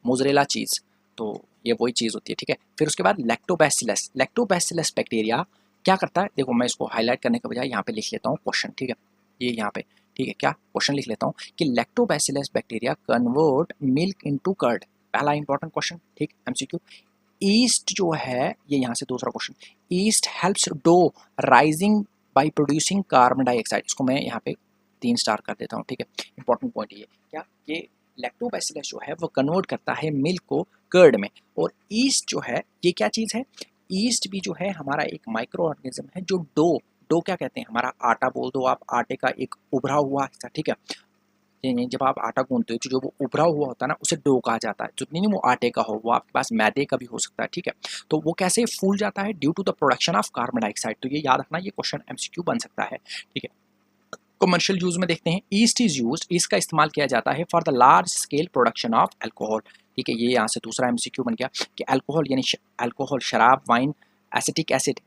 मोज़रेला चीज़, तो ये वही चीज़ होती है, ठीक है। फिर उसके बाद लैक्टोबैसिलस बैक्टीरिया क्या करता है, देखो मैं इसको हाईलाइट करने के बजाय यहाँ पे लिख लेता हूँ क्वेश्चन, ठीक है, ये यहाँ पे, ठीक है, क्या क्वेश्चन लिख लेता हूँ कि lactobacillus bacteria convert milk into curd, पहला इंपॉर्टेंट क्वेश्चन, ठीक, एमसीक्यू। ईस्ट जो है, ये यहाँ से दूसरा question, yeast helps dough rising by producing carbon dioxide, इसको मैं यहाँ पे 3 स्टार कर देता हूँ, ठीक है, इंपॉर्टेंट पॉइंट ये क्या, ये लैक्टोबैसिलस जो है वो कन्वर्ट करता है मिल्क को कर्ड में। और ईस्ट जो है ये क्या चीज़ है, ईस्ट भी जो है हमारा एक माइक्रो ऑर्गेनिज्म है जो डो क्या कहते हैं, हमारा आटा बोल दो आप, आटे का एक उभरा हुआ हिस्सा, ठीक है, जब आप आटा गूंथते हो जो वो उभरा हुआ होता है ना उसे डो कहा जाता है, जो नहीं वो आटे का हो, वो आपके पास मैदे का भी हो सकता है, ठीक है। तो वो कैसे फूल जाता है, due to the production of carbon dioxide. तो ये याद रखना, ये क्वेश्चन एमसीक्यू बन सकता है, ठीक है। कमर्शियल यूज में देखते हैं, ईस्ट इज यूज्ड, इसका इस्तेमाल किया जाता है for the large scale production of alcohol, ठीक है, ये यहाँ से दूसरा एमसीक्यू बन गया कि अल्कोहल यानी अल्कोहल, शराब, वाइन, एसिटिक एसिड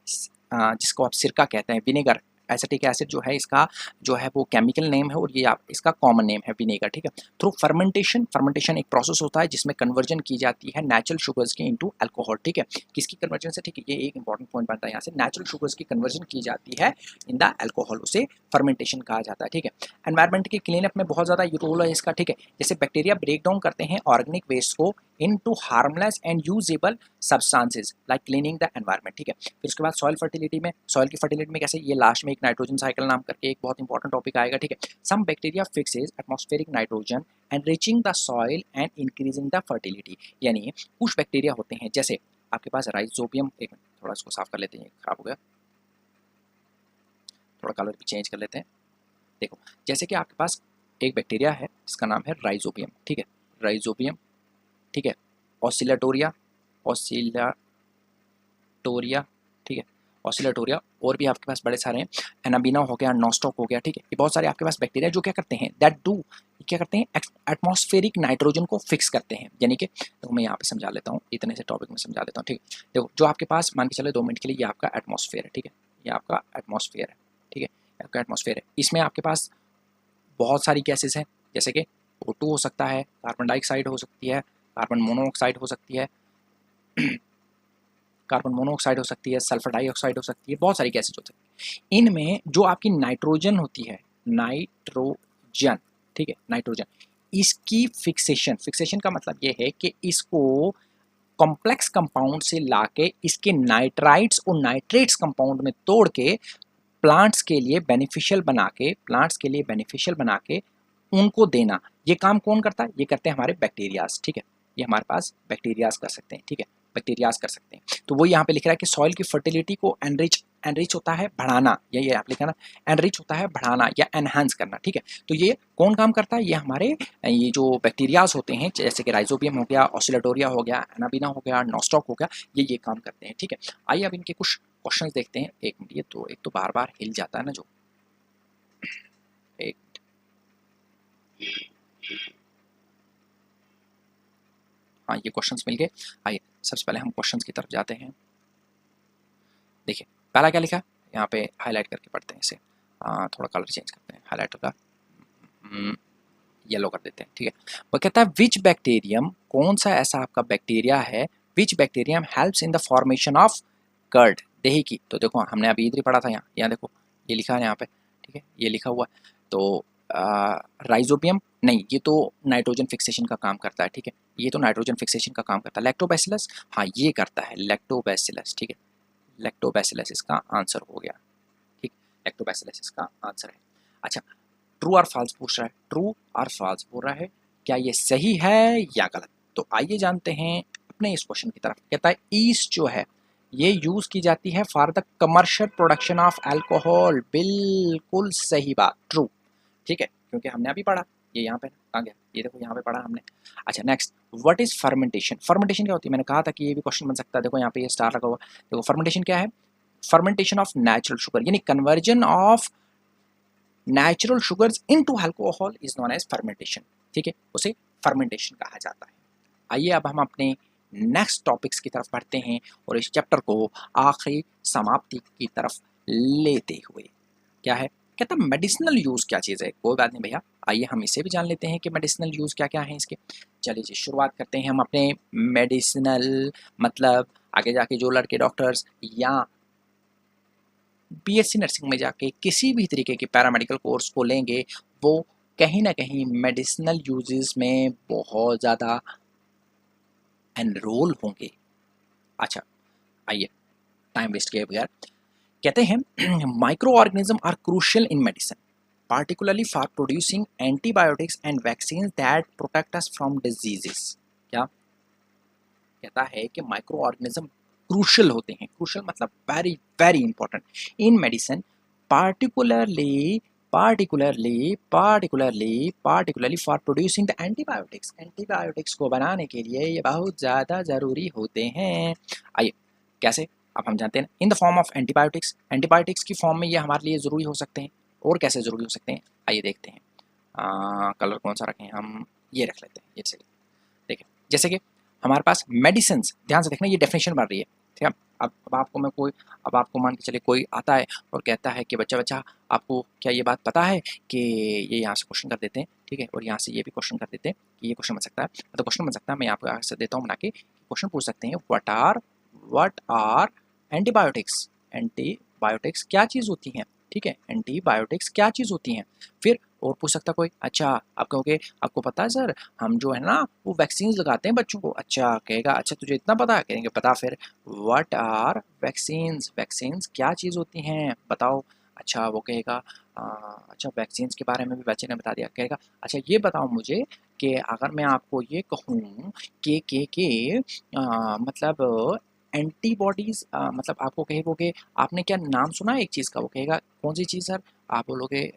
जिसको आप सिरका कहते हैं, विनेगर, एसिटिक एसिड जो है इसका जो है वो केमिकल नेम है और ये आप इसका कॉमन नेम है विनेगर, ठीक है। थ्रू फर्मेंटेशन एक प्रोसेस होता है जिसमें कन्वर्जन की जाती है नेचुरल शुगर्स के इनटू अल्कोहल, ठीक है, किसकी कन्वर्जन से, ठीक है, ये एक इंपॉर्टेंट पॉइंट बनता है यहाँ से, नेचुरल शुगर्स की कन्वर्जन की जाती है इन द अल्कोहल, उसे फर्मेंटेशन कहा जाता है, ठीक है। एनवायरनमेंट के क्लीन अप में बहुत ज़्यादा रोल है इसका, ठीक है, जैसे बैक्टीरिया ब्रेक डाउन करते हैं ऑर्गेनिक वेस्ट को into harmless and usable substances like cleaning the environment, ठीक है। फिर उसके बाद सॉइल फर्टिलिटी में, सॉइल की फर्टिलिटी में कैसे, ये लास्ट में एक नाइट्रोजन साइकिल नाम करके एक बहुत इंपॉर्टेंट टॉपिक आएगा, ठीक है। Some bacteria fixes atmospheric nitrogen enriching the soil and increasing the fertility, यानी कुछ बैक्टीरिया होते हैं जैसे आपके पास राइजोबियम, एक मिनट थोड़ा इसको साफ कर लेते हैं, खराब हो गया, थोड़ा कलर भी चेंज कर लेते हैं। देखो जैसे कि आपके पास एक बैक्टीरिया है जिसका नाम है राइजोबियम, ठीक है, राइजोबियम, ठीक है, ऑसिलेटोरिया, ठीक है, ऑसिलेटोरिया, और भी आपके पास बड़े सारे हैं, एनाबीना हो गया, नॉस्टॉक हो गया, ठीक है, ये बहुत सारे आपके पास बैक्टीरिया जो क्या करते हैं, दैट डू, क्या करते हैं, एटमॉस्फेरिक नाइट्रोजन को फिक्स करते हैं, यानी कि तो मैं यहाँ पे समझा लेता हूँ, इतने से टॉपिक में समझा लेता हूँ, ठीक है। देखो जो आपके पास मान के चले 2 मिनट के लिए, ये आपका एटमॉस्फेयर है, ठीक है, ये आपका एटमॉस्फेयर है, ठीक है, आपका एटमॉस्फेयर है, इसमें आपके पास बहुत सारी गैसेस हैं, जैसे कि O2 हो सकता है, कार्बन डाइऑक्साइड हो सकती है, कार्बन मोनोऑक्साइड हो सकती है कार्बन मोनोऑक्साइड हो सकती है, सल्फर डाइऑक्साइड हो सकती है, बहुत सारी गैसेज हो सकती है। इनमें जो आपकी नाइट्रोजन होती है, नाइट्रोजन, ठीक है, नाइट्रोजन। इसकी फिक्सेशन का मतलब ये है कि इसको कॉम्प्लेक्स कंपाउंड से लाके इसके नाइट्राइट्स और नाइट्रेट्स कंपाउंड में तोड़ के प्लांट्स के लिए बेनिफिशियल बना के उनको देना। ये काम कौन करता है? ये करते हैं हमारे बैक्टीरियाज, ठीक है। ये हमारे पास बैक्टीरियाज कर सकते हैं, ठीक है, बैक्टीरियाज कर सकते हैं। तो वो यहाँ पे लिख रहा है कि सॉइल की फर्टिलिटी को एनरिच होता है बढ़ाना, ये आप लिखा ना, एनरिच होता है बढ़ाना या एनहांस करना, ठीक है। तो ये कौन काम करता है? ये हमारे ये जो बैक्टीरियाज होते हैं, जैसे कि राइजोबियम हो गया, ऑसिलेटोरिया हो गया, एनाबिना हो गया, नॉस्टॉक हो गया, ये काम करते हैं, ठीक है। आइए अब इनके कुछ क्वेश्चंस देखते हैं। एक मिनट, ये तो एक तो बार बार हिल जाता है ना जो, एक, हाँ ये क्वेश्चंस मिल गए। आइए सबसे पहले हम क्वेश्चंस की तरफ जाते हैं। देखिए पहला क्या लिखा, यहाँ पे हाईलाइट करके पढ़ते हैं इसे, थोड़ा कलर चेंज करते हैं, हाईलाइटर का येलो कर देते हैं, ठीक है। वो कहता है विच बैक्टीरियम, कौन सा ऐसा आपका बैक्टीरिया है, which bacterium helps in the formation of curd, दही की। तो देखो हमने अभी इधर ही पढ़ा था, यहाँ देखो ये लिखा है यहाँ पे, ठीक है, ये लिखा हुआ है। तो राइजोबियम नहीं, ये तो नाइट्रोजन फिक्सेशन का काम करता है, ठीक है, ये तो नाइट्रोजन फिक्सेशन का काम करता है। लैक्टोबैसिलस, हाँ ये करता है लैक्टोबैसिलस, ठीक है, लैक्टोबैसिलस इसका आंसर हो गया, ठीक, लैक्टोबैसिलस इसका आंसर है। अच्छा, ट्रू और फॉल्स पूछ रहा है, ट्रू और फॉल्स बोल रहा है, क्या ये सही है या गलत? तो आइए जानते हैं अपने इस क्वेश्चन की तरफ। कहता है ईस्ट जो है ये यूज की जाती है for the commercial production of alcohol, बिल्कुल सही बात, ट्रू, ठीक है, क्योंकि हमने अभी पढ़ा, ये यहाँ पे आ गया, ये देखो यहाँ पे पढ़ा हमने। अच्छा next, what is fermentation? Fermentation क्या होती है? मैंने कहा था कि ये भी क्वेश्चन बन सकता है, देखो यहाँ पे ये स्टार लगा हुआ, देखो फर्मेंटेशन क्या है? फर्मेंटेशन ऑफ नेचुरल शुगर, यानी conversion of natural sugars into alcohol is known as fermentation, ठीक है, उसे फर्मेंटेशन कहा जाता है। आइए अब हम अपने नेक्स्ट टॉपिक्स की तरफ बढ़ते हैं और इस चैप्टर को आखिरी समाप्ति की तरफ लेते हुए, क्या है, कहता है मेडिसिनल यूज़ क्या चीज़ है? कोई बात नहीं भैया, आइए हम इसे भी जान लेते हैं कि मेडिसिनल यूज़ क्या क्या है इसके। चलिए जी शुरुआत करते हैं हम अपने मेडिसिनल, मतलब आगे जाके जो लड़के डॉक्टर्स या बीएससी नर्सिंग में जाके किसी भी तरीके के पैरामेडिकल कोर्स को लेंगे, वो कहीं ना कहीं मेडिसिनल यूजेस में बहुत ज़्यादा एनरोल होंगे। अच्छा आइए टाइम वेस्ट किए बगैर कहते हैं micro organism are crucial in medicine, particularly for producing antibiotics and vaccines that protect us from diseases। क्या कहता है कि माइक्रो ऑर्गेनिज्म क्रूशियल होते हैं, क्रूशियल मतलब very very important in medicine, particularly for producing the antibiotics, antibiotics को बनाने के लिए ये बहुत ज़्यादा ज़रूरी होते हैं। आइए कैसे, अब हम जानते हैं in the form of antibiotics, antibiotics की फॉर्म में ये हमारे लिए ज़रूरी हो सकते हैं, और कैसे ज़रूरी हो सकते हैं आइए देखते हैं। कलर कौन सा रखें हम, ये रख लेते हैं, ये चलिए देखिए, जैसे कि हमारे पास मेडिसिन, ध्यान से देखना ये डेफिनेशन बन रही है, ठीक है। अब आपको मैं कोई, अब आपको मान के चलिए कोई आता है और कहता है कि बच्चा आपको क्या ये बात पता है कि ये यहाँ से क्वेश्चन कर देते हैं, ठीक है, और यहाँ से ये भी क्वेश्चन कर देते हैं कि ये क्वेश्चन बन सकता है, मतलब क्वेश्चन बन सकता है, मैं आपको यहाँ से देता हूँ बना के, क्वेश्चन पूछ सकते हैं व्हाट आर एंटीबायोटिक्स, एंटीबायोटिक्स क्या चीज़ होती हैं, ठीक है, एंटीबायोटिक्स क्या चीज़ होती हैं। फिर और पूछ सकता कोई, अच्छा आप कहोगे आपको पता है सर हम जो है ना वो वैक्सीन लगाते हैं बच्चों को, अच्छा कहेगा अच्छा तुझे इतना पता है, कहेंगे पता, फिर व्हाट आर वैक्सीन्स, वैक्सीन्स क्या चीज़ होती हैं बताओ, अच्छा वो कहेगा अच्छा वैक्सीन्स के बारे में भी बच्चे ने बता दिया, कहेगा अच्छा ये बताओ मुझे कि अगर मैं आपको ये कहूँ कि मतलब एंटीबॉडीज़, मतलब आपको कहोगे आपने क्या नाम सुना है एक चीज़ का, वो कहेगा कौन सी चीज़ सर, आप बोलोगे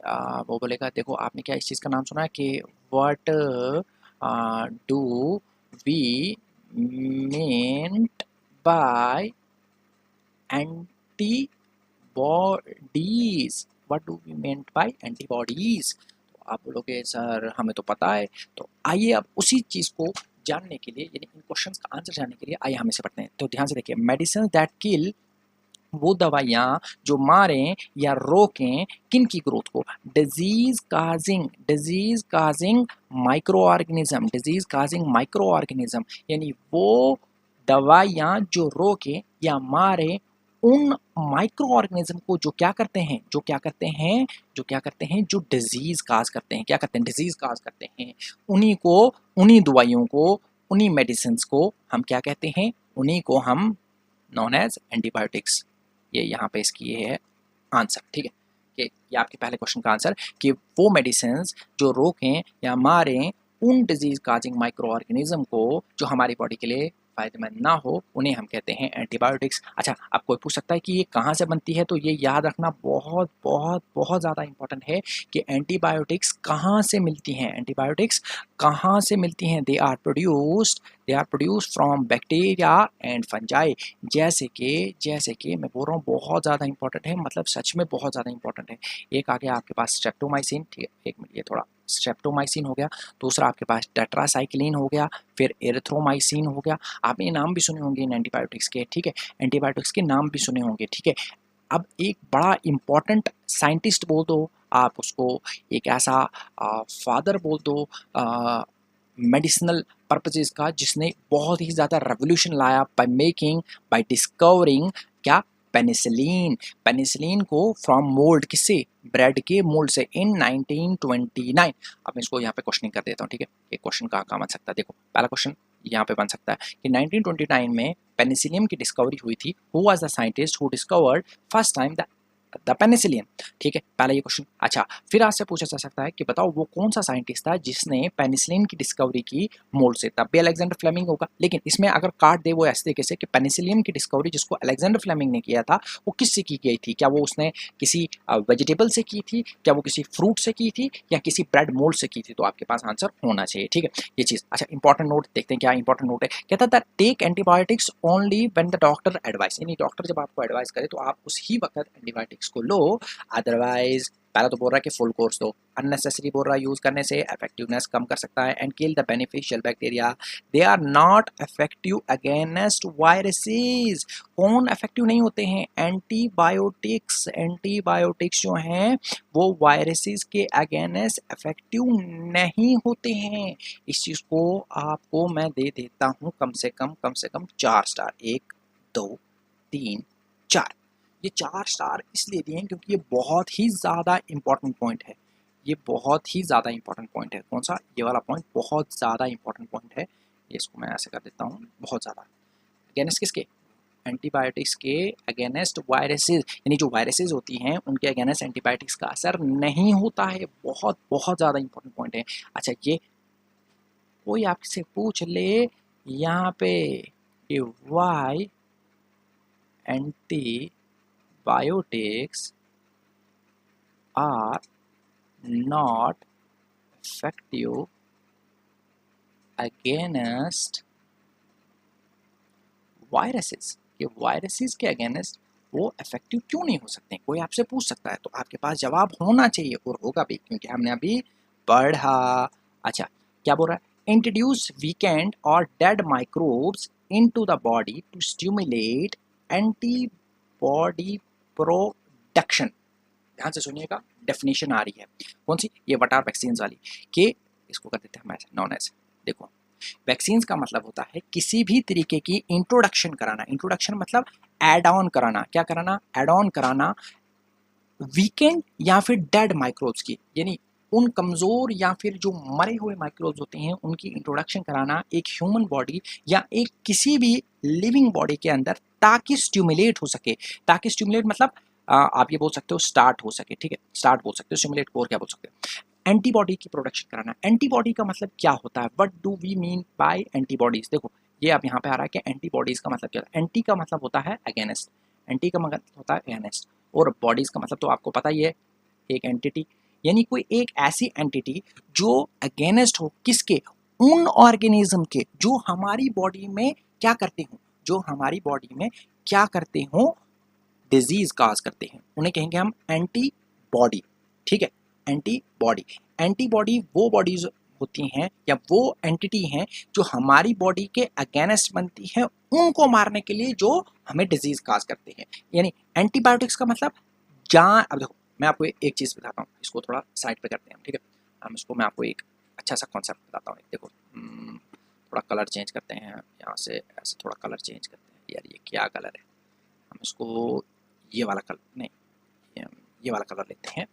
वो बोलेगा देखो आपने क्या इस चीज़ का नाम सुना है कि what do we meant by antibodies, what do we meant by antibodies, तो आप बोलोगे सर हमें तो पता है। तो आइए अब उसी चीज़ को जानने के लिए, यानी इन क्वेश्चंस का आंसर जानने के लिए आइए हम इसे पढ़ते हैं। तो ध्यान से देखिए, मेडिसिन दैट किल, वो दवाइयाँ जो मारें या रोकें किन की ग्रोथ को, disease causing micro organism, disease causing micro organism, यानी वो दवाइयाँ जो रोकें या मारें उन माइक्रो ऑर्गेनिज्म को जो क्या करते हैं, जो डिजीज काज करते हैं, क्या करते हैं, डिजीज काज करते हैं, उन्हीं को, उन्हीं दवाइयों को, उन्हीं मेडिसिन को हम क्या कहते हैं, उन्हीं को हम नॉन एज एंटीबायोटिक्स। ये यहाँ पे इसकी ये है आंसर, ठीक है। कि ये आपके पहले क्वेश्चन का आंसर कि वो मेडिसिन जो रोकें या मारें उन डिजीज काजिंग माइक्रो ऑर्गेनिज्म को जो हमारी बॉडी के लिए फायदेमंद ना हो, उन्हें हम कहते हैं एंटीबायोटिक्स। अच्छा, अब कोई पूछ सकता है कि ये कहाँ से बनती है, तो ये याद रखना बहुत बहुत बहुत ज़्यादा इंपॉर्टेंट है कि एंटीबायोटिक्स कहाँ से मिलती हैं, एंटीबायोटिक्स कहाँ से मिलती हैं। They are produced from bacteria and fungi. जैसे कि मैं बोल रहा हूँ बहुत ज़्यादा इंपॉर्टेंट है, मतलब सच में बहुत ज़्यादा इंपॉर्टेंट है। एक आ गया आपके पास स्ट्रेप्टोमाइसिन, ठीक है, एक मिनट, ये थोड़ा स्ट्रेप्टोमाइसिन हो गया। दूसरा आपके पास टेट्रासाइक्लिन हो गया, फिर एरिथ्रोमाइसिन हो गया। आपने ये नाम भी सुने होंगे इन एंटीबायोटिक्स के, ठीक है, एंटीबायोटिक्स के नाम भी सुने होंगे, ठीक है। अब एक बड़ा इंपॉर्टेंट साइंटिस्ट बोल दो आप उसको, एक ऐसा फादर बोल दो मेडिसिनल पर्पजेज का, जिसने बहुत ही ज़्यादा रेवोल्यूशन लाया बाय डिस्कवरिंग क्या, पेनिसिलिन। पेनिसिलिन को फ्रॉम मोल्ड, किससे, ब्रेड के मोल्ड से, इन 1929। अब मैं इसको यहाँ पे क्वेश्चनिंग कर देता हूँ, ठीक है। एक क्वेश्चन कहाँ बन सकता है, देखो पहला क्वेश्चन यहाँ पे बन सकता है कि 1929 में पेनिसिलियम की डिस्कवरी हुई थी। Who was the scientist who discovered first time the Penicillium, ठीक है, पहला ये क्वेश्चन। अच्छा, फिर आपसे पूछा जा सकता है कि बताओ वो कौन सा साइंटिस्ट था जिसने पेनिसिलिन की डिस्कवरी की मोल्ड से, तब भी अलेक्जेंडर फ्लेमिंग होगा। लेकिन इसमें अगर काट दे वो ऐसे तरीके से कि पेनिसिलियम की डिस्कवरी जिसको अलेक्जेंडर फ्लेमिंग ने किया था वो किससे की गई थी, क्या वो उसने किसी वेजिटेबल से की थी, क्या वो किसी फ्रूट से की थी, या किसी ब्रेड मोल्ड से की थी, तो आपके पास आंसर होना चाहिए, ठीक है, ये चीज़। अच्छा, इंपॉर्टेंट नोट देखते हैं, क्या इंपॉर्टेंट नोट है, कहता था take antibiotics only when the doctor advise, यानी डॉक्टर जब आपको एडवाइस करे तो आप उसी वक्त एंटीबायोटिक्स को लो, अदरवाइज, पहला तो बोल रहा है कि फुल कोर्स दो, अननेसेसरी बोल रहा है यूज करने से इफेक्टिवनेस कम कर सकता है, and kill the beneficial bacteria, they are not effective against viruses. कौन इफेक्टिव नहीं होते हैं, एंटीबायोटिक्स। एंटीबायोटिक्स जो हैं वो वायरसेस के अगेंस्ट इफेक्टिव नहीं होते हैं। इस चीज को आपको मैं दे देता हूं कम से कम 4 स्टार, 1 2 3 4। ये 4 स्टार इसलिए दिए हैं क्योंकि ये बहुत ही ज़्यादा इंपॉर्टेंट पॉइंट है, ये बहुत ही ज़्यादा इंपॉर्टेंट पॉइंट है। कौन सा, ये वाला पॉइंट बहुत ज़्यादा इंपॉर्टेंट पॉइंट है। ये इसको मैं ऐसे कर देता हूँ, बहुत ज़्यादा अगेंस्ट किसके, एंटीबायोटिक्स के अगेंस्ट वायरसेस, यानी जो वायरसेस होती हैं उनके अगेंस्ट एंटीबायोटिक्स का असर नहीं होता है। बहुत बहुत ज़्यादा इंपॉर्टेंट पॉइंट है। अच्छा, ये कोई आपसे पूछ ले यहाँ पे कि why antibiotics are not effective against viruses, कि वायरसेस के अगेंस्ट वो इफेक्टिव क्यों नहीं हो सकते, कोई आपसे पूछ सकता है, तो आपके पास जवाब होना चाहिए और होगा भी, क्योंकि हमने अभी पढ़ा। अच्छा, क्या बोल रहा है, इंट्रोड्यूस वीकेंड और dead microbes into the body to stimulate antibody production. ध्यान से सुनिएगा, डेफिनेशन आ रही है कौन सी, ये वटार वैक्सीन वाली, कि इसको कर देते हैं हम नॉन एज, देखो वैक्सीन का मतलब होता है किसी भी तरीके की इंट्रोडक्शन कराना। इंट्रोडक्शन मतलब एड ऑन कराना, क्या कराना, एड ऑन कराना वीकेंड या फिर डेड माइक्रोब्स की, यानी उन कमज़ोर या फिर जो मरे हुए माइक्रोब्स होते हैं उनकी इंट्रोडक्शन कराना एक ह्यूमन बॉडी या एक किसी भी लिविंग बॉडी के अंदर, ताकि स्टिमुलेट हो सके। ताकि स्टिमुलेट मतलब आप ये बोल सकते हो स्टार्ट हो सके, ठीक है, स्टार्ट बोल सकते हो, स्टिमुलेट को और क्या बोल सकते हो, एंटीबॉडी की प्रोडक्शन कराना। एंटीबॉडी का मतलब क्या होता है, what do we mean by antibodies, देखो ये अब यहाँ पे आ रहा है कि एंटीबॉडीज का मतलब क्या होता है। एंटी का मतलब होता है अगेंस्ट, एंटी का मतलब होता है अगेंस्ट, और बॉडीज का मतलब तो आपको पता ही है, एक एंटिटी, यानी कोई एक ऐसी एंटिटी जो अगेंस्ट हो किसके, उन ऑर्गेनिज्म के जो हमारी बॉडी में क्या करते हो, जो हमारी बॉडी में क्या करते हो, डिजीज काज करते हैं, उन्हें कहेंगे हम एंटीबॉडी, ठीक है, एंटीबॉडी। एंटीबॉडी वो बॉडीज होती हैं या वो एंटिटी हैं जो हमारी बॉडी के अगेंस्ट बनती है उनको मारने के लिए जो हमें डिजीज काज करते हैं। यानी एंटीबायोटिक्स का मतलब जहाँ, अब देखो मैं आपको एक चीज़ बताता हूँ, इसको थोड़ा साइड पे करते हैं, ठीक है, हम इसको, मैं आपको एक अच्छा सा कॉन्सेप्ट बताता हूँ। देखो थोड़ा कलर चेंज करते हैं यहाँ से, ऐसे थोड़ा कलर चेंज करते हैं, यार ये क्या कलर है, हम इसको ये वाला कलर नहीं, ये वाला कलर लेते हैं।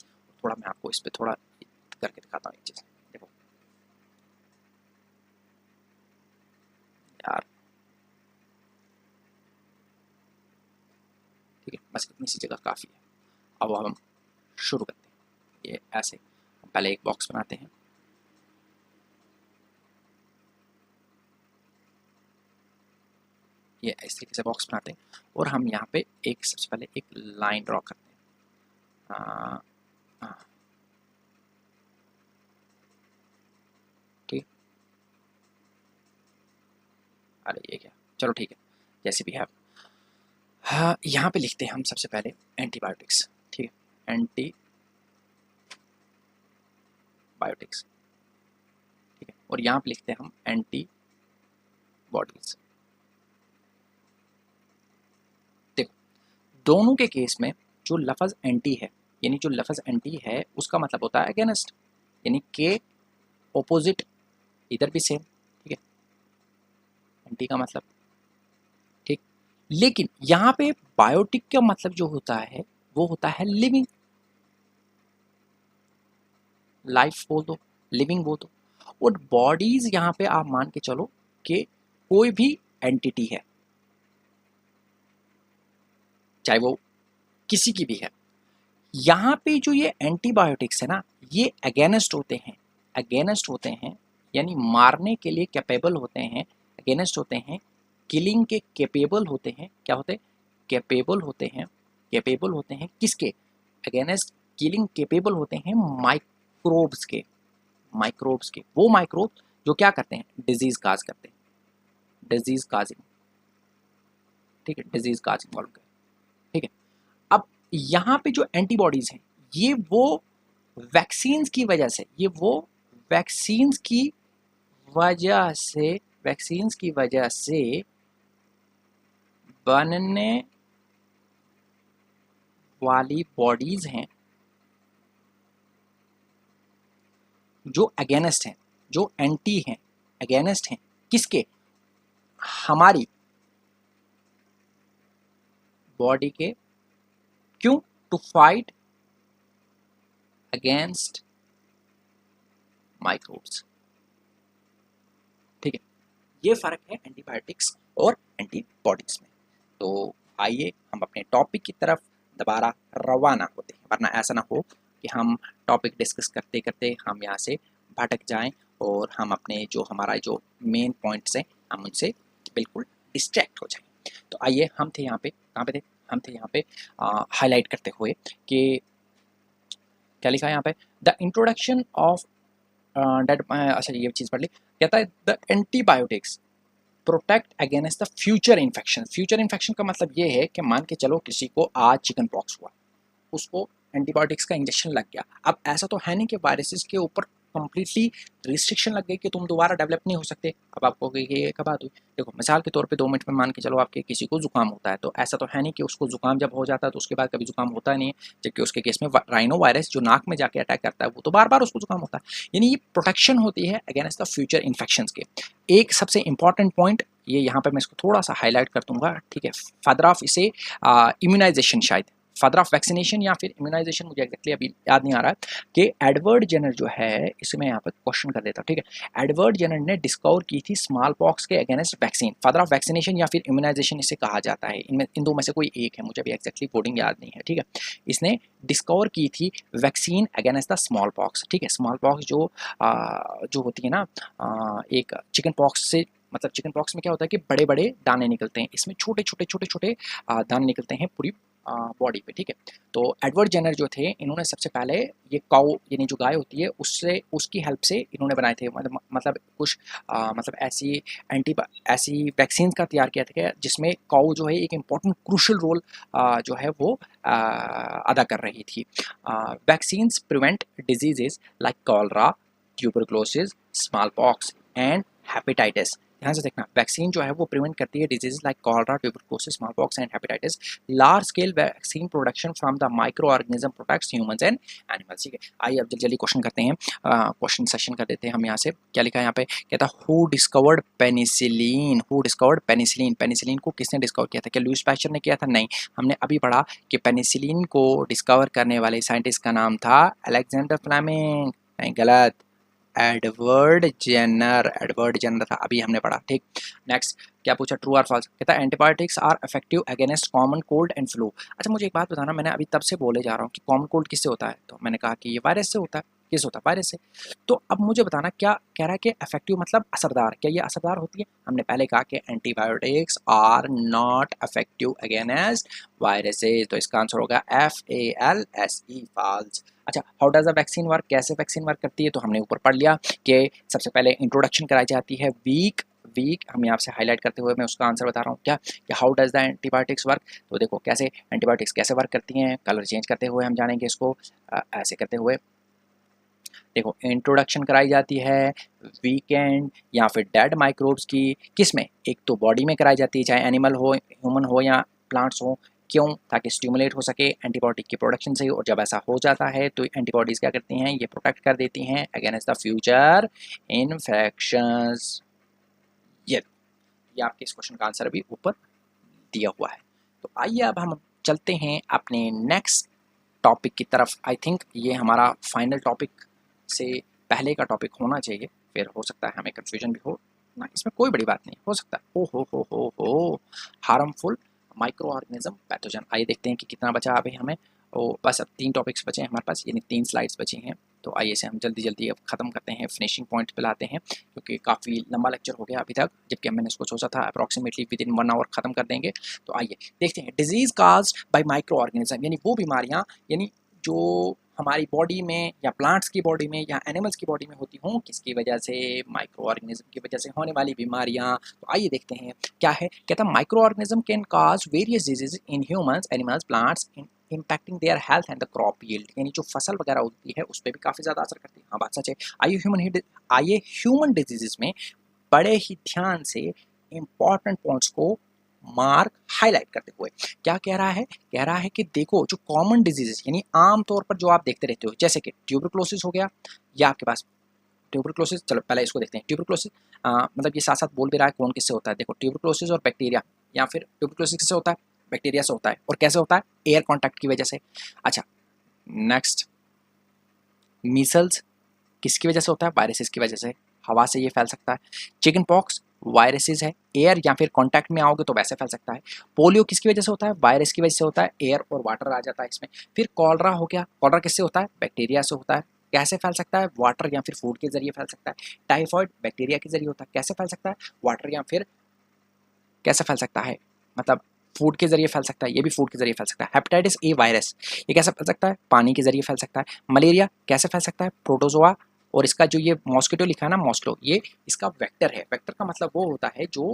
थोड़ा मैं आपको इस पर थोड़ा करके दिखाता हूँ एक चीज़। देखो यार, ठीक है, बस इतनी सी जगह काफ़ी है। अब हम शुरू करते हैं। ये ऐसे पहले एक बॉक्स बनाते हैं। ये इस तरीके से बॉक्स बनाते हैं और हम यहाँ पे एक सबसे पहले एक लाइन ड्रॉ करते हैं। हाँ, ठीक। अरे ये क्या, चलो ठीक है, जैसे भी है। हाँ, यहाँ पे लिखते हैं हम सबसे पहले एंटीबायोटिक्स, ठीक है, एंटीबायोटिक्स, ठीक है, और यहाँ पे लिखते हैं हम एंटीबॉडीज। देखो, दोनों के केस में जो लफ्ज़ एंटी है, यानी जो लफ्ज़ एंटी है उसका मतलब होता है अगेंस्ट, यानी के ऑपोजिट, इधर भी सेम, ठीक है, एंटी का मतलब, ठीक। लेकिन यहाँ पे बायोटिक का मतलब जो होता है वो होता है लिविंग, लाइफ बोल दो, लिविंग बोल दो। और बॉडीज यहाँ पे आप मान के चलो कि कोई भी एंटिटी है, चाहे वो किसी की भी है। यहाँ पे जो ये एंटीबायोटिक्स है ना, ये अगेंस्ट होते हैं, अगेंस्ट होते हैं, यानी मारने के लिए कैपेबल होते हैं, अगेंस्ट होते हैं, किलिंग के कैपेबल होते हैं। क्या होते हैं? कैपेबल होते हैं। कैपेबल होते हैं किसके? अगेंस्ट किलिंग कैपेबल होते हैं माइक्रोब्स के, माइक्रोब्स के, वो माइक्रोब जो क्या करते हैं? डिजीज काज करते हैं, डिजीज काजिंग, ठीक है, डिजीज काजिंग वालों के, ठीक है। अब यहाँ पे जो एंटीबॉडीज हैं, ये वो वैक्सीन्स की वजह से, ये वो वैक्सीन्स की वजह से, वैक्सीन्स की वजह से बनने वाली बॉडीज हैं जो अगेंस्ट हैं, जो एंटी हैं, अगेंस्ट हैं किसके? हमारी बॉडी के। क्यों? टू फाइट अगेंस्ट माइक्रोब्स, ठीक है। ये फर्क है एंटीबायोटिक्स और एंटीबॉडीज में। तो आइए हम अपने टॉपिक की तरफ दोबारा रवाना होते हैं, वरना ऐसा ना हो कि हम टॉपिक डिस्कस करते करते हम यहाँ से भटक जाएं और हम अपने जो हमारा जो मेन पॉइंट्स हैं हम उनसे बिल्कुल डिस्ट्रैक्ट हो जाएं। तो आइए, हम थे यहाँ पे, कहाँ पे थे? हम थे यहाँ पे हाईलाइट करते हुए कि क्या लिखा है यहाँ पे, द इंट्रोडक्शन ऑफ डेट, अच्छा ये चीज़ पढ़ ली। कहता है the antibiotics protect against the future infection. Future infection का मतलब ये है कि मान के चलो किसी को आज चिकन पॉक्स हुआ, उसको एंटीबायोटिक्स का इंजेक्शन लग गया। अब ऐसा तो है नहीं कि वायरसेस के ऊपर कंप्लीटली रिस्ट्रिक्शन लग गई कि तुम दोबारा डेवलप नहीं हो सकते। अब आपको ये कब बात हुई? देखो, मिसाल के तौर पे 2 मिनट में मान के चलो आपके किसी को जुकाम होता है, तो ऐसा तो है नहीं कि उसको जुकाम जब हो जाता है तो उसके बाद कभी जुकाम होता नहीं है। जबकि उसके केस में राइनो वायरस जो नाक में जाके अटैक करता है वो तो बार बार उसको जुकाम होता है। यानी ये प्रोटेक्शन होती है अगेंस्ट द फ्यूचर इन्फेक्शन के। एक सबसे इंपॉर्टेंट पॉइंट ये यहाँ पर मैं इसको थोड़ा सा हाईलाइट कर दूंगा, ठीक है। फादर ऑफ इसे इम्यूनाइजेशन, शायद फादर ऑफ वैक्सीनेशन या फिर इम्यूनाइजेशन, मुझे एग्जैक्टली अभी याद नहीं आ रहा है, कि एडवर्ड जेनर जो है, इसे मैं यहाँ पर क्वेश्चन कर देता हूँ, ठीक है। एडवर्ड जेनर ने डिस्कवर की थी स्मॉल पॉक्स के against vaccine. Father of vaccination या फिर इम्यूनाइजेशन इसे कहा जाता है। इनमें इन दो में से कोई एक है, मुझे अभी एग्जैक्टली कोडिंग याद नहीं है, ठीक है। इसने डिस्कवर की थी vaccine against the small pox, ठीक है। स्मॉल पॉक्स जो होती है ना, एक चिकन पॉक्स से, मतलब चिकन पॉक्स में क्या होता है कि बड़े बड़े दाने निकलते हैं, इसमें छोटे छोटे छोटे छोटे दाने निकलते हैं पूरी बॉडी पे, ठीक है। तो एडवर्ड जेनर जो थे, इन्होंने सबसे पहले ये काऊ, यानी जो गाय होती है, उससे, उसकी हेल्प से इन्होंने बनाए थे, मतलब कुछ मतलब ऐसी वैक्सीन का तैयार किया था जिसमें काऊ जो है एक इम्पॉर्टेंट क्रूशल रोल जो है वो अदा कर रही थी। Vaccines prevent diseases like cholera, tuberculosis, small pox and hepatitis. ध्यान से देखना, वैक्सीन जो है वो प्रिवेंट करती है disease like cholera, tuberculosis, smallpox and hepatitis. Large scale vaccine production from the micro organism protects humans and animals. ठीक है, आइए अब जल्दी जल्दी क्वेश्चन करते हैं, क्वेश्चन सेशन कर देते हैं हम। यहाँ से क्या लिखा है, यहाँ पे कहता है who discovered penicillin, who discovered penicillin, penicillin को किसने डिस्कवर किया था? क्या लुईस पाश्चर ने किया था? नहीं, हमने अभी पढ़ा कि पेनिसिलिन को डिस्कवर करने वाले साइंटिस्ट का नाम था अलेक्जेंडर फ्लेमिंग। नहीं, गलत, एडवर्ड जेनर, एडवर्ड जेनर था, अभी हमने पढ़ा। ठीक, नेक्स्ट क्या पूछा, ट्रू और फॉल्स। कहता है antibiotics are effective against common cold and flu. अच्छा मुझे एक बात बताना, मैंने अभी तब से बोले जा रहा हूँ कि कॉमन कोल्ड किससे होता है, तो मैंने कहा कि ये वायरस से होता है। किस होता है? वायरस से। तो अब मुझे बताना, क्या कह रहा है कि इफेक्टिव मतलब असरदार, क्या ये असरदार होती है? हमने पहले कहा कि antibiotics are not effective against viruses, तो इसका आंसर होगा FALSE, फॉल्स। अच्छा, how does a vaccine work, कैसे वैक्सीन वर्क करती है, तो हमने ऊपर पढ़ लिया कि सबसे पहले इंट्रोडक्शन कराई जाती है वीक, हम यहाँ से हाईलाइट करते हुए मैं उसका आंसर बता रहा हूँ क्या, कि how does the antibiotics work. तो देखो कैसे एंटीबायोटिक्स कैसे वर्क करती हैं, कलर चेंज करते हुए हम जानेंगे इसको, ऐसे करते हुए। देखो इंट्रोडक्शन कराई जाती है वीकेंड या फिर डेड माइक्रोब्स की, किस में, एक तो बॉडी में कराई जाती है, चाहे एनिमल हो, ह्यूमन हो या प्लांट्स हो। क्यों? ताकि स्टिमुलेट हो सके एंटीबॉडी की प्रोडक्शन से, और जब ऐसा हो जाता है तो एंटीबॉडीज़ क्या करती हैं, ये प्रोटेक्ट कर देती हैं अगेंस्ट द फ्यूचर इन्फेक्शंस। ये आपके इस क्वेश्चन का आंसर भी ऊपर दिया हुआ है। तो आइए अब हम चलते हैं अपने नेक्स्ट टॉपिक की तरफ। आई थिंक ये हमारा फाइनल टॉपिक से पहले का टॉपिक होना चाहिए, फिर हो सकता है हमें कन्फ्यूजन भी हो ना, इसमें कोई बड़ी बात नहीं, हो सकता है। हो हार्मफुल माइक्रो ऑर्गेनिज्म पैथोजन। आइए देखते हैं कि कितना बचा अभी हमें। ओ बस अब 3 टॉपिक्स बचे हैं हमारे पास, यानी 3 स्लाइड्स बची हैं। तो आइए से हम जल्दी जल्दी अब ख़त्म करते हैं, फिनिशिंग पॉइंट पे लाते हैं, क्योंकि काफ़ी लंबा लेक्चर हो गया अभी तक, जबकि मैंने इसको सोचा था अप्रॉक्सीमेटली विद इन 1 आवर ख़त्म कर देंगे। तो आइए देखते हैं, disease caused by micro organism, यानी वो बीमारियाँ, यानी जो हमारी बॉडी में या प्लांट्स की बॉडी में या एनिमल्स की बॉडी में होती हों, किसकी वजह से, माइक्रो ऑर्गेनिज्म की वजह से होने वाली बीमारियां। तो आइए देखते हैं क्या है। कहता है micro organism can cause various diseases in humans, animals, plants, impacting their health and the crop yield, यानी जो फसल वगैरह होती है उस पर भी काफ़ी ज़्यादा असर करती है। हाँ बात सच है। आइए ह्यूमन डिजीजेज में बड़े ही ध्यान से इंपॉर्टेंट पॉइंट्स को मार्क हाईलाइट करते हुए क्या कह रहा है, कह रहा है कि देखो जो कॉमन डिजीजेस, यानी आम तौर पर जो आप देखते रहते हो, जैसे कि ट्यूबरक्लोसिस हो गया, या आपके पास ट्यूबरक्लोसिस, चलो पहले इसको देखते हैं। ट्यूबरक्लोसिस मतलब ये साथ साथ बोल भी रहा है कौन किससे होता है। देखो ट्यूबरक्लोसिस और बैक्टीरिया, या फिर ट्यूबरक्लोसिस किससे होता है, बैक्टीरिया से होता है, और कैसे होता है, एयर कॉन्टैक्ट की वजह से। अच्छा नेक्स्ट, मीसल्स किसकी वजह से होता है, वायरसेस की वजह से, हवा से ये फैल सकता है। चिकन पॉक्स वायरसेस है, एयर या फिर कांटेक्ट में आओगे तो वैसे फैल सकता है। पोलियो किसकी वजह से होता है, वायरस की वजह से होता है, एयर और वाटर आ जाता है इसमें। फिर कॉलरा हो गया, कॉलरा किससे होता है, बैक्टीरिया से होता है, कैसे फैल सकता है, वाटर या फिर फूड के जरिए फैल सकता है। टाइफॉइड बैक्टीरिया के जरिए होता है, कैसे फैल सकता है, वाटर या फिर कैसे फैल सकता है, मतलब फूड के जरिए फैल सकता है, ये भी फूड के जरिए फैल सकता है। हेपेटाइटिस ए वायरस, ये कैसे फैल सकता है, पानी के जरिए फैल सकता है। मलेरिया कैसे फैल सकता है, प्रोटोजोआ, और इसका जो ये मॉस्किटो लिखा है ना, मॉस्किटो, ये इसका वेक्टर है। वेक्टर का मतलब वो होता है जो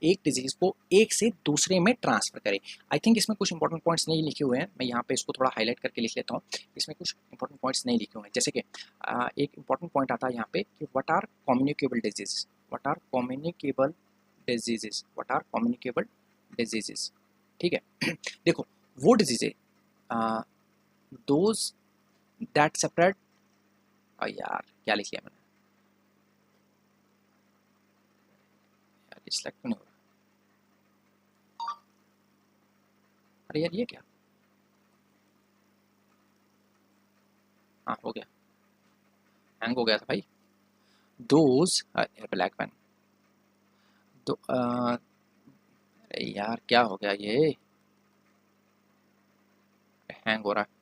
एक डिजीज को एक से दूसरे में ट्रांसफर करे। आई थिंक इसमें कुछ इंपॉर्टेंट पॉइंट्स नहीं लिखे हुए हैं, मैं यहाँ पे इसको थोड़ा हाईलाइट करके लिख लेता हूँ। इसमें कुछ इंपॉर्टेंट पॉइंट्स नहीं लिखे हुए हैं, जैसे कि एक इंपॉर्टेंट पॉइंट आता है यहाँ पे कि what are communicable diseases, what are communicable diseases, what are communicable diseases. ठीक है देखो वो डिजीजे, दोज दैट सेपरेट, यार क्या लिख लिया मैंने, यार ये सिलेक्ट नहीं हो रहा। अरे यार ये क्या, हाँ हो गया, हैंग हो गया था भाई। दोज ब्लैक पेन, दो अरे यार क्या हो गया, ये हैंग हो रहा है।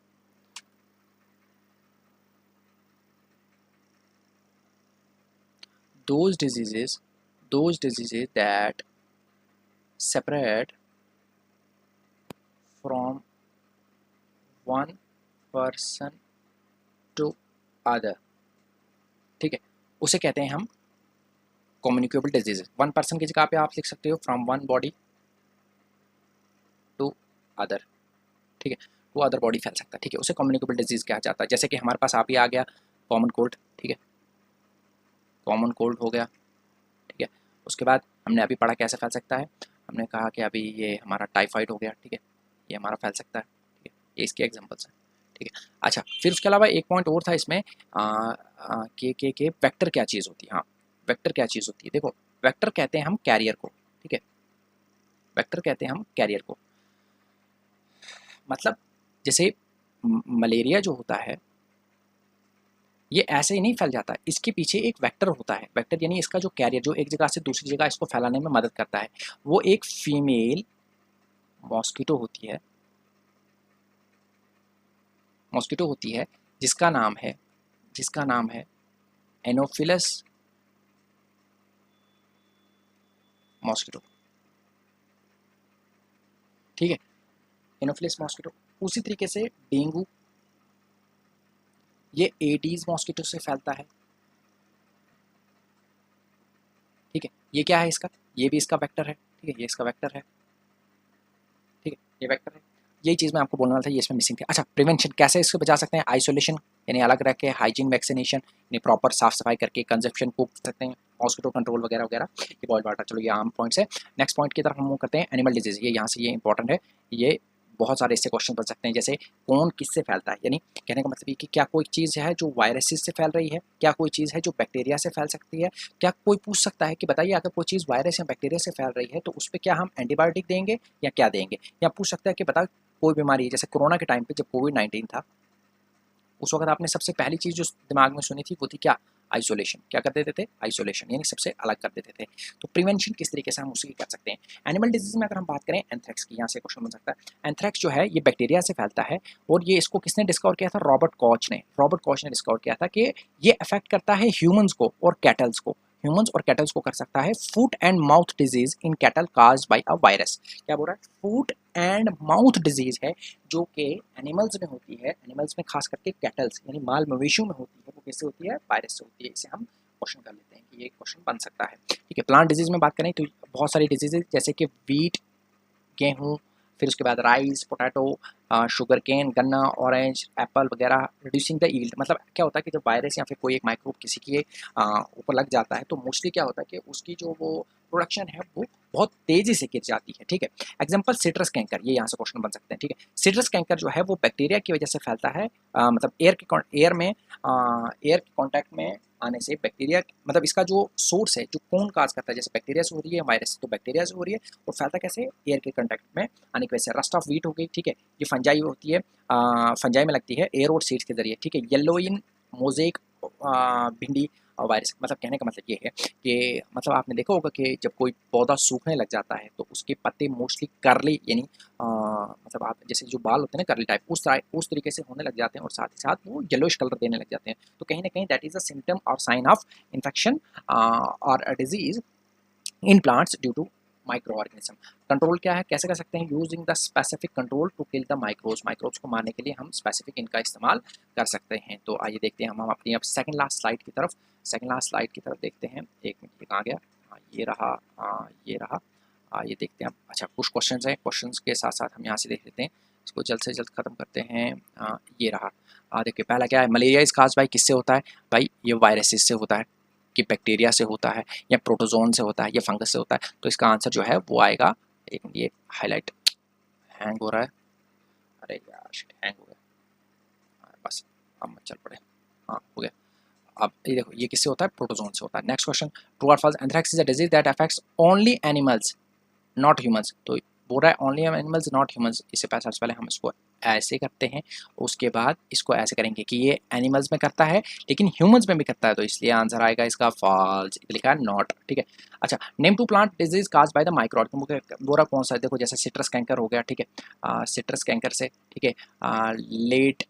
those diseases those diseases that separate from one person to other, ठीक है, उसे कहते हैं हम कम्युनिकेबल डिजीज। वन पर्सन की जगह पे आप लिख सकते हो from one body to other, ठीक है, टू अदर बॉडी फैल सकता है, ठीक है, उसे कम्युनिकेबल डिजीज कहा जाता है। जैसे कि हमारे पास आप ही आ गया कॉमन कोल्ड, ठीक है, कॉमन कोल्ड हो गया, ठीक है, उसके बाद हमने अभी पढ़ा कैसे फैल सकता है, हमने कहा कि अभी ये हमारा टाइफाइड हो गया, ठीक है, ये हमारा फैल सकता है, ठीक है, ये इसके एग्जांपल्स हैं, ठीक है। अच्छा, फिर उसके अलावा एक पॉइंट और था इसमें के वेक्टर क्या चीज़ होती है, हाँ, वेक्टर क्या चीज़ होती है, देखो वेक्टर कहते हैं हम कैरियर को, ठीक है, वेक्टर कहते हैं हम कैरियर को, मतलब जैसे मलेरिया जो होता है ये ऐसे ही नहीं फैल जाता, इसके पीछे एक वेक्टर होता है, वेक्टर यानी इसका जो कैरियर जो एक जगह से दूसरी जगह इसको फैलाने में मदद करता है, वो एक फीमेल मॉस्किटो होती है, मॉस्किटो होती है जिसका नाम है एनोफिलस मॉस्किटो, ठीक है, एनोफिलस मॉस्किटो। उसी तरीके से डेंगू ये एडीज मॉस्किटो से फैलता है, ठीक है, ये क्या है इसका, ये भी इसका वेक्टर है, ठीक है, ये इसका वेक्टर है, ठीक है, ये वेक्टर है, यही चीज़ मैं आपको बोलने वाला था, ये इसमें मिसिंग थी। अच्छा, प्रिवेंशन कैसे इसको बचा सकते हैं, आइसोलेशन यानी अलग रह के, हाइजीन वैक्सीनेशन यानी प्रॉपर साफ सफाई करके, कंजप्शन को सकते हैं, मॉस्किटो कंट्रोल वगैरह वगैरह, ये बॉइल्ड वाटर, चलो ये आम पॉइंट्स है। नेक्स्ट पॉइंट की तरफ हम मूव करते हैं, एनिमल डिजीज, ये यहाँ से ये इंपॉर्टेंट है, ये बहुत सारे इससे क्वेश्चन बन सकते हैं, जैसे कौन किससे फैलता है, यानी कहने का मतलब ये कि क्या कोई चीज़ है जो वायरसेस से फैल रही है, क्या कोई चीज़ है जो बैक्टीरिया से फैल सकती है, क्या कोई पूछ सकता है कि बताइए अगर कोई चीज़ वायरस या बैक्टीरिया से फैल रही है तो उस पर क्या हम एंटीबायोटिक देंगे या क्या देंगे, या पूछ सकता है कि बता कोई बीमारी है, जैसे कोरोना के टाइम पे जब कोविड-19 था, उस वक्त आपने सबसे पहली चीज़ जो दिमाग में सुनी थी वो थी क्या, आइसोलेशन, क्या कर देते थे, आइसोलेशन यानी सबसे अलग कर देते थे। तो प्रिवेंशन किस तरीके से हम उसी कर सकते हैं। एनिमल डिजीज में अगर हम बात करें एंथ्रेक्स की, यहाँ से क्वेश्चन बन सकता है, एंथ्रेक्स जो है ये बैक्टीरिया से फैलता है, और ये इसको किसने डिस्कवर किया था, रॉबर्ट कॉच ने डिस्कवर किया था कि ये अफेक्ट करता है ह्यूमंस को और कैटल्स को, ह्यूमंस और कैटल्स को कर सकता है। Foot and mouth disease in cattle caused by a virus, क्या बोल रहा है, फूट एंड माउथ डिजीज है जो कि एनिमल्स में होती है, एनिमल्स में खास करके कैटल्स यानी माल मवेशियों में होती है, वो कैसे होती है, वायरस से होती है। इसे हम क्वेश्चन कर लेते हैं कि ये क्वेश्चन बन सकता है, ठीक है। प्लांट डिजीज में बात करें तो बहुत सारी डिजीजेज जैसे कि वीट, गेहूँ, फिर उसके बाद राइस, पोटैटो, शुगर केन, गन्ना, ऑरेंज, एप्पल वगैरह, रिड्यूसिंग द यील्ड, मतलब क्या होता है कि जब वायरस या फिर कोई एक माइक्रोब किसी के ऊपर लग जाता है तो मोस्टली क्या होता है कि उसकी जो वो प्रोडक्शन है वो बहुत तेज़ी से गिर जाती है, ठीक है। एग्जाम्पल सिट्रस कैंकर, ये यहाँ से क्वेश्चन बन सकते हैं, ठीक है। सिट्रस कैंकर जो है वो बैक्टीरिया की वजह से फैलता है, मतलब एयर के कॉन्टैक्ट में आने से बैक्टीरिया, मतलब इसका जो सोर्स है जो कौन काज करता है, जैसे बैक्टीरिया से हो रही है वायरस, तो बैक्टीरिया से हो रही है और फैलता कैसे, एयर के कॉन्टैक्ट में आने की वजह से। रस्ट ऑफ व्हीट हो गई, ठीक है, ये फंजाई होती है, फंजाई में लगती है एयर और सीड्स के जरिए, ठीक है। येलो इन मोजेक भिंडी वायरस, मतलब कहने का मतलब ये है कि मतलब आपने देखा होगा कि जब कोई पौधा सूखने लग जाता है तो उसके पत्ते मोस्टली करली यानी मतलब आप जैसे जो बाल होते हैं ना करली टाइप, उस तरीके से होने लग जाते हैं और साथ ही साथ वो येलोइश कलर देने लग जाते हैं, तो कहीं ना कहीं दैट इज अ सिम्टम और साइन ऑफ इन्फेक्शन और disease in plants due to micro organism. Control क्या है, कैसे कर सकते हैं, using the specific control to kill the microbes, microbes को मारने के लिए हम स्पेसिफिक इनका इस्तेमाल कर सकते हैं। तो आइए देखते हैं हम अपनी अब सेकंड लास्ट स्लाइड की तरफ, देखते हैं, एक मिनट ये कहाँ गया, हाँ ये रहा, हाँ ये रहा, ये देखते हैं अब। अच्छा कुछ क्वेश्चन हैं, क्वेश्चन के साथ साथ हम यहाँ से देख लेते हैं, इसको जल्द से जल्द खत्म करते हैं। ये रहा, देखिए पहला क्या है, मलेरिया इस खास भाई किससे होता है, भाई ये वायरसेस से होता है, कि बैक्टीरिया से होता है या प्रोटोजोन से होता है या फंगस से होता है, तो इसका आंसर जो है वो आएगा, एक मिनट ये हाईलाइट हैंग हो रहा है, अरे यार शिट हैंग हो गया, बस अब मत चल पड़े, हाँ हो गया। अब ये देखो ये किससे होता है, प्रोटोजोन से होता है। नेक्स्ट क्वेश्चन, ट्रू और false, anthrax is a disease that affects only animals not humans, तो बोल रहा है ओनली एनिमल्स नॉट ह्यूमंस, इससे सबसे पहले हम इसको ऐसे करते हैं, उसके बाद इसको ऐसे करेंगे कि ये एनिमल्स में करता है लेकिन ह्यूमंस में भी करता है, तो इसलिए आंसर आएगा इसका फॉल्स, लिखा है नॉट, ठीक है। अच्छा, name two plant disease cause by the micro, बोरा कौन सा है, देखो जैसे सिट्रस कैंकर हो गया, ठीक है, सिट्रस कैंकर से, ठीक है, लेट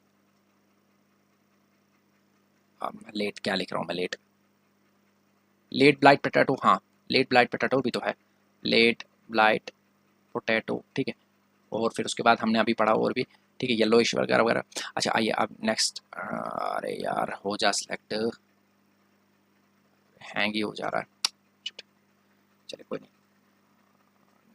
लेट क्या लिख रहा हूँ मैं, लेट ब्लाइट पोटैटो, हाँ लेट ब्लाइट पोटैटो भी तो है, लेट ब्लाइट पोटैटो, ठीक है। और फिर उसके बाद हमने अभी पढ़ा और भी, ठीक है, येलोइश वगैरह वगैरह। अच्छा आइए अब नेक्स्ट, अरे यार हो जा सिलेक्ट, हैंग ही हो जा रहा है, चलिए कोई नहीं,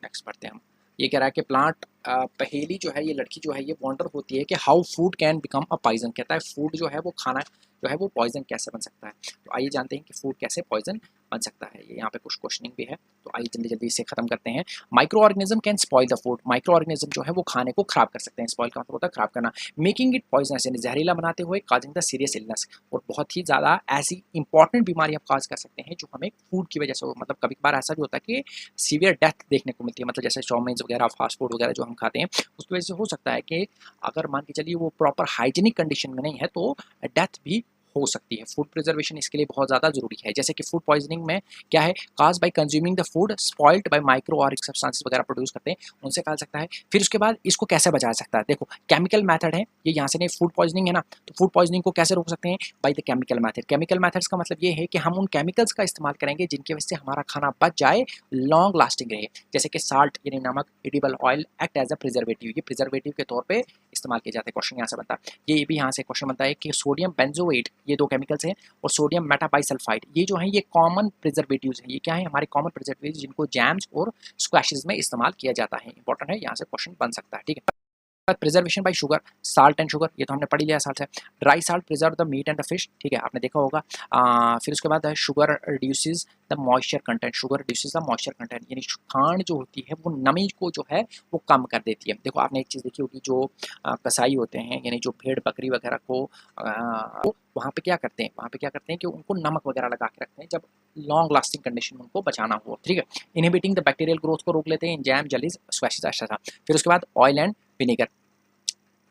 नेक्स्ट पढ़ते हैं हम। ये कह रहा है कि प्लांट पहेली जो है, ये लड़की जो है ये वॉन्डर होती है कि how food can become a poison, कहता है फूड जो है वो खाना जो है वो पॉइजन कैसे बन सकता है। तो आइए जानते हैं कि फूड कैसे पॉइजन बन सकता है। ये यहाँ पे कुछ क्वेश्चनिंग भी है, तो आइए जल्दी जल्दी इसे खत्म करते हैं। Micro organism can spoil the food, micro organism जो है वो खाने को खराब कर सकते हैं। स्पॉइल का मतलब होता है खराब करना। मेकिंग इट पॉइजनस यानी जहरीला बनाते हुए, काजिंग द सीरियस इलनेस, और बहुत ही ज़्यादा ऐसी इंपॉर्टेंट बीमारी आप काज कर सकते हैं जो हमें फूड की वजह से हो। मतलब कभी कभार ऐसा भी होता है कि सीवियर डेथ देखने को मिलती है, मतलब जैसे चाउमीन वगैरह, फास्ट फूड वगैरह जो हम खाते हैं, उसकी वजह से हो सकता है कि अगर मान के चलिए वो प्रॉपर हाइजीनिक कंडीशन में नहीं है तो डेथ भी हो सकती है। फूड प्रिजर्वेशन इसके लिए बहुत ज़्यादा जरूरी है। जैसे कि फूड पॉइजनिंग में क्या है, cause by consuming the food spoiled by micro और सब्सटेंसेस वगैरह प्रोड्यूस करते हैं, उनसे फैल सकता है। फिर उसके बाद इसको कैसे बचाया सकता है, देखो केमिकल मेथड है ये, यहाँ से नहीं, फूड पॉइजनिंग है ना, तो फूड पॉइजनिंग को कैसे रोक सकते हैं, by the chemical method. Chemical methods का मतलब ये है कि हम उन केमिकल्स का इस्तेमाल करेंगे जिनकी वजह से हमारा खाना बच जाए, लॉन्ग लास्टिंग रहे। जैसे कि साल्ट यानी नमक, edible oil act as a preservative, ये प्रिजर्वेटिव के तौर पे इस्तेमाल किए जाते हैं। क्वेश्चन यहाँ से बनता है, ये भी यहाँ से क्वेश्चन बनता है कि सोडियम बेंजोएट, ये दो केमिकल्स हैं, और सोडियम मेटाबाइसल्फाइड, ये जो है ये कॉमन प्रिजर्वेटिव्स हैं। ये क्या है, हमारे कॉमन प्रिजर्वेटिव्स जिनको जैम्स और स्क्वैशेस में इस्तेमाल किया जाता है। इंपॉर्टेंट है, यहाँ से क्वेश्चन बन सकता है। ठीक है, preservation by sugar, salt and sugar, ये तो हमने पढ़ लिया साल्ट है। Dry salt preserve the meat and the fish, ठीक है आपने देखा होगा। फिर उसके बाद sugar reduces the moisture content, sugar reduces the moisture content, यानी खांड जो होती है वो नमी को जो है वो कम कर देती है। देखो आपने एक चीज़ देखी होगी, जो कसाई होते हैं यानी जो भेड़ बकरी वगैरह को वहाँ पे क्या करते हैं, वहाँ पे क्या करते हैं कि उनको नमक वगैरह लगा के रखते हैं जब लॉन्ग लास्टिंग कंडीशन में उनको बचाना हो। ठीक है, इनहिबिटिंग द बैक्टीरियल ग्रोथ को रोक लेते हैं इन जैम जेलीज स्क्वैशेस एक्सेट्रा। फिर उसके बाद ऑयल एंड विनेगर,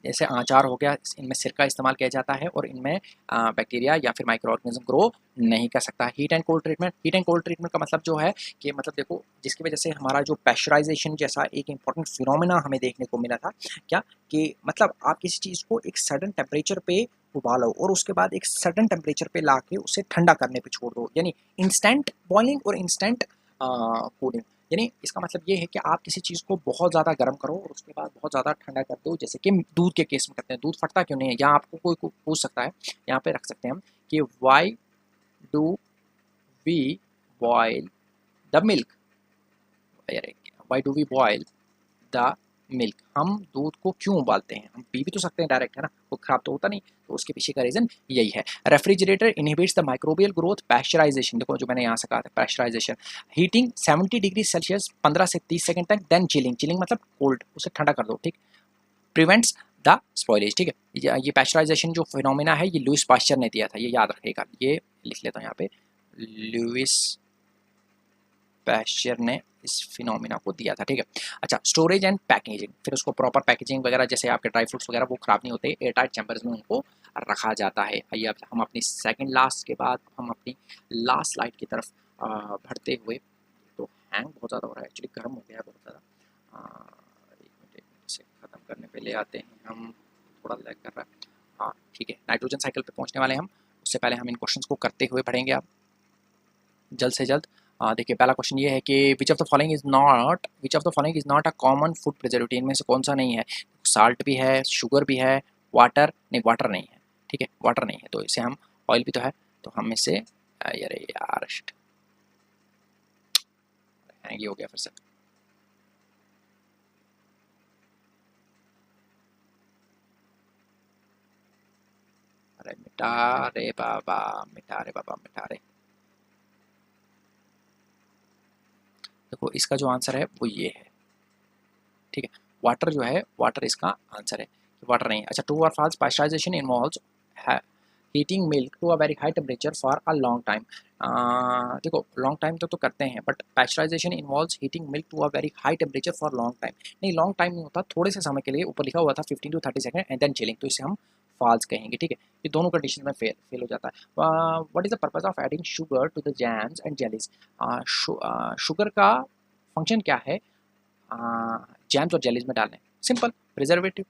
जैसे आचार हो गया, इनमें सिरका इस्तेमाल किया जाता है और इनमें बैक्टीरिया या फिर माइक्रो ऑर्गेनिज्म ग्रो नहीं कर सकता। Heat and cold treatment, heat and cold treatment का मतलब जो है कि मतलब देखो जिसकी वजह से हमारा जो प्रेशराइजेशन जैसा एक इंपॉर्टेंट फिनोमेना हमें देखने को मिला था, क्या कि मतलब आप किसी चीज़ को एक सडन टेम्परेचर पे उबालो और उसके बाद एक सडन टेम्परेचर पे ला के उसे ठंडा करने पे छोड़ दो, यानी इंस्टेंट बॉइलिंग और इंस्टेंट कूलिंग। यानी इसका मतलब ये है कि आप किसी चीज़ को बहुत ज़्यादा गर्म करो और उसके बाद बहुत ज़्यादा ठंडा कर दो, जैसे कि दूध के केस में करते हैं। दूध फटता क्यों नहीं है, या आपको कोई पूछ सकता है, यहाँ पे रख सकते हैं हम कि why do we boil the milk, why do we boil the milk, हम दूध को क्यों उबालते हैं, हम पी भी तो सकते हैं डायरेक्ट, है ना, वो खराब तो होता नहीं। तो उसके पीछे का रीजन यही है। Refrigerator inhibits the microbial growth, pasteurisation, देखो जो मैंने यहाँ से कहा था पैस्चराइजेशन, हीटिंग 70 डिग्री सेल्सियस 15 से 30 सेकंड तक, देन चिलिंग, चिलिंग मतलब कोल्ड, उसे ठंडा कर दो। ठीक, प्रिवेंट्स द स्पॉइलेज। ठीक है, ये पैस्चराइजेशन जो फिनोमेना है ये लुइस पास्चर ने दिया था, ये याद रखिएगा, ये लिख लेता हूँ यहाँ पे, लुइस पैस्चर ने इस फिनोमिना को दिया था। ठीक है, अच्छा स्टोरेज एंड पैकेजिंग, फिर उसको प्रॉपर पैकेजिंग वगैरह, जैसे आपके ड्राई फ्रूट्स वगैरह वो खराब नहीं होते, एयर टाइट चैम्बर्स में उनको रखा जाता है। आइए अब हम अपनी सेकंड लास्ट के बाद हम अपनी लास्ट स्लाइड की तरफ बढ़ते हुए, तो हैंग बहुत ज़्यादा हो रहा है एक्चुअली, गर्म हो गया है बहुत ज़्यादा। एक मिनट इसे ख़त्म करने पे ले आते हैं हम, थोड़ा लैग कर रहा है। हाँ ठीक है, नाइट्रोजन साइकिल पे पहुँचने वाले हैं हम, उससे पहले हम इन क्वेश्चंस को करते हुए पढ़ेंगे आप जल्द से जल्द। देखिए पहला क्वेश्चन ये है कि which of the following is not a common food preservative, इनमें से कौन सा नहीं है। साल्ट भी है, शुगर भी है, वाटर नहीं, वाटर नहीं है। ठीक है, वाटर नहीं है, तो इसे हम, ऑयल भी तो है, तो हम इसे अरे यार शिट, हैंग ही हो गया फिर से। अरे मिटा रे बाबा, मिटा रे बाबा, मिटा रे। देखो इसका जो आंसर है वो ये है। ठीक है, वाटर जो है, वाटर इसका आंसर है, वाटर नहीं है। अच्छा, ट्रू और false, pasteurization involves heating milk to a very high temperature for a long time. देखो लॉन्ग टाइम तो करते हैं, but pasteurization involves heating milk to a very high temperature for long time, नहीं long time नहीं होता, थोड़े से समय के लिए, ऊपर लिखा हुआ था 15 to 30 second and then chilling, तो इसे हम फॉल्स कहेंगे। ठीक है, ये दोनों कंडीशन में फेल हो जाता है। What is the purpose of adding sugar to the jams and jellies, sugar का फंक्शन क्या है जैम्स और जेलीज में डालने, सिंपल, प्रिजर्वेटिव।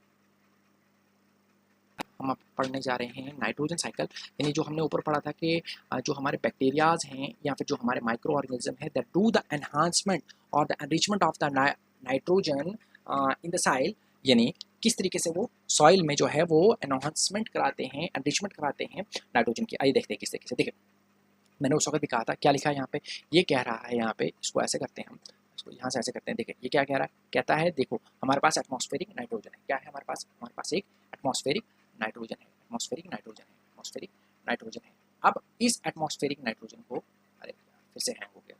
हम अब पढ़ने जा रहे हैं नाइट्रोजन साइकिल, यानी जो हमने ऊपर पढ़ा था कि जो हमारे बैक्टीरियाज हैं या फिर जो हमारे माइक्रो ऑर्गेनिज्म है दैट डू द एनहांसमेंट और the enrichment of the nitrogen in the soil, यानी किस तरीके से वो सॉइल में जो है वो एनहांसमेंट कराते हैं, एनरिचमेंट कराते हैं नाइट्रोजन की। आइए देखते हैं किस तरीके से। देखिए मैंने उस वक्त भी कहा था, क्या लिखा है यहाँ पे, ये कह रहा है यहाँ पे, इसको ऐसे करते हैं हम, इसको यहाँ से ऐसे करते हैं। देखिए ये क्या कह रहा है, कहता है देखो हमारे पास एटमॉस्फेरिक नाइट्रोजन है, क्या है हमारे पास एक एटमॉस्फेरिक नाइट्रोजन है, एटमॉस्फेरिक नाइट्रोजन है, एटमॉस्फेरिक नाइट्रोजन है। अब इस एटमॉस्फेरिक नाइट्रोजन को, अरे फिर से हैंग हो गया।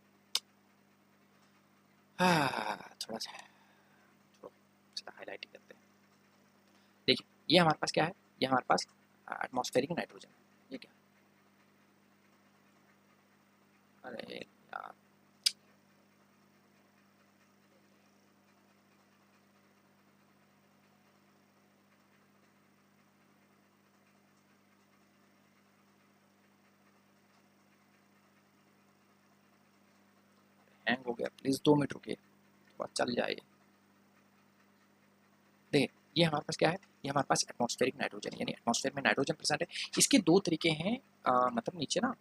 हाँ थोड़ा सा हाईलाइट करते हैं। देखिए ये हमारे पास क्या है, ये हमारे पास एटमॉस्फेरिक नाइट्रोजन है। ये क्या, अरे यार हैंग हो गया, प्लीज़ 2 मिनट रुकिए, थोड़ा चल जाए। देखिए ये हमारे पास क्या है, ये हमारे पास एटमॉस्फेरिक नाइट्रोजन यानी एटमॉस्फेयर में नाइट्रोजन प्रेजेंट है। इसके दो तरीके हैं मतलब नीचे ना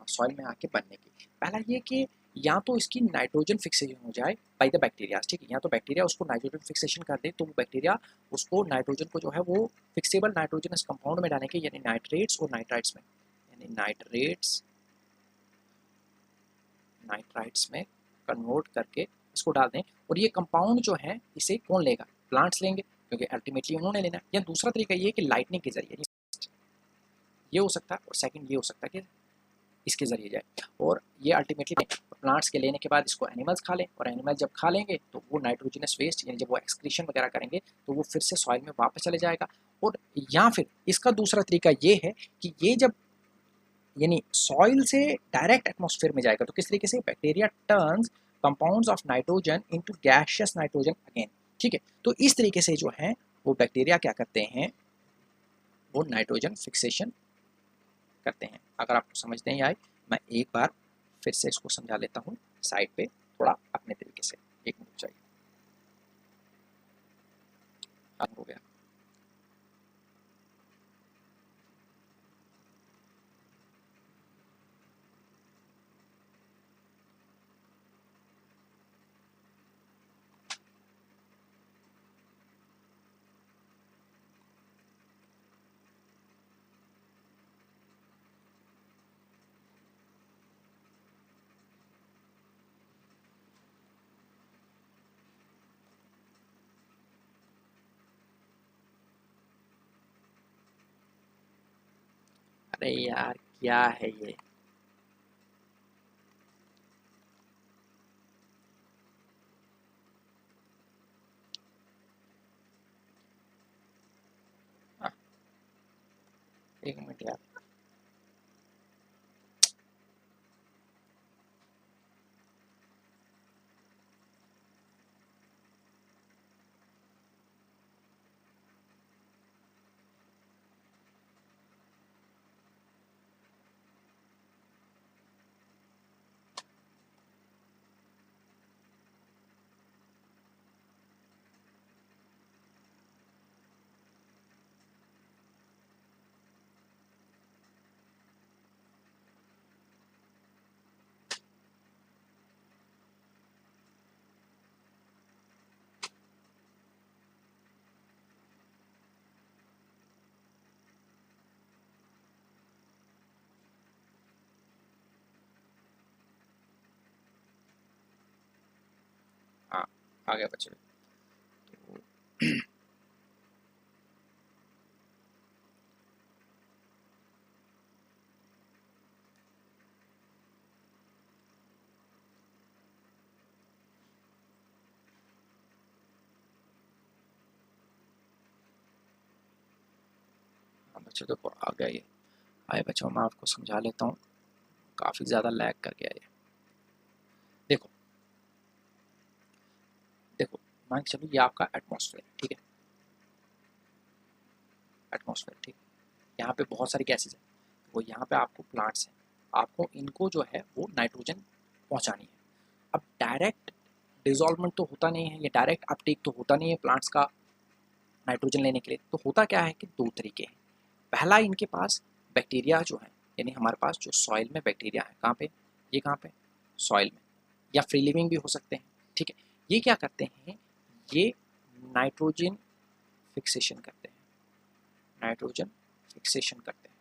सॉइल में आके बनने के। पहला ये कि या तो इसकी नाइट्रोजन फिक्सेशन हो जाए बाय द बैक्टीरिया, ठीक है, या तो बैक्टीरिया उसको नाइट्रोजन फिक्सेशन कर दे, तो वो बैक्टीरिया उसको नाइट्रोजन को जो है वो फिक्सेबल नाइट्रोजनस कंपाउंड में डालेंगे यानी नाइट्रेट्स और नाइट्राइट्स में, यानी नाइट्राइट्स में कन्वर्ट करके इसको डाल दें। और ये कंपाउंड जो है इसे कौन लेगा, प्लांट्स लेंगे, क्योंकि अल्टीमेटली उन्होंने लेना है। या दूसरा तरीका ये है कि लाइटनिंग के जरिए, ये हो सकता है, और सेकंड ये हो सकता है कि इसके जरिए जाए। और ये अल्टीमेटली प्लांट्स के लेने के बाद इसको एनिमल्स खा लें, और एनिमल जब खा लेंगे तो वो नाइट्रोजनस वेस्ट यानी जब वो एक्सक्रीशन वगैरह करेंगे तो वो फिर से सॉइल में वापस चले जाएगा। और या फिर इसका दूसरा तरीका ये है कि ये जब यानी सॉइल से डायरेक्ट एटमॉस्फेयर में जाएगा तो किस तरीके से, bacteria turns compounds of nitrogen into gaseous nitrogen again, ठीक है। तो इस तरीके से जो है वो बैक्टीरिया क्या करते हैं, वो नाइट्रोजन फिक्सेशन करते हैं। अगर आपको समझ नहीं आए मैं एक बार फिर से इसको समझा लेता हूँ साइड पे थोड़ा अपने तरीके से, एक मिनट चाहिए। हो गया, अरे यार क्या है ये, हाँ, एक मिनट यार। हाँ आ गया बच्चे। तो हाँ बच्चों देखो आ गया ये। आए बच्चों मैं आपको समझा लेता हूँ, काफ़ी ज़्यादा लैग कर गया ये। देखो देखो मान के चलो ये आपका एटमॉस्फेयर, ठीक है, एटमॉस्फेयर ठीक है। यहाँ पे बहुत सारी गैसेज हैं, वो यहाँ पे आपको प्लांट्स हैं, आपको इनको जो है वो नाइट्रोजन पहुँचानी है। अब डायरेक्ट डिजॉल्वमेंट तो होता नहीं है, ये डायरेक्ट अपटेक तो होता नहीं है प्लांट्स का नाइट्रोजन लेने के लिए। तो होता क्या है कि दो तरीके हैं। पहला इनके पास बैक्टीरिया जो है, यानी हमारे पास जो सॉइल में बैक्टीरिया है, कहाँ पे, ये कहाँ पे, सॉइल में, या फ्री लिविंग भी हो सकते हैं, ठीक है। ये क्या करते हैं, ये नाइट्रोजन फिक्सेशन करते हैं, नाइट्रोजन फिक्सेशन करते हैं,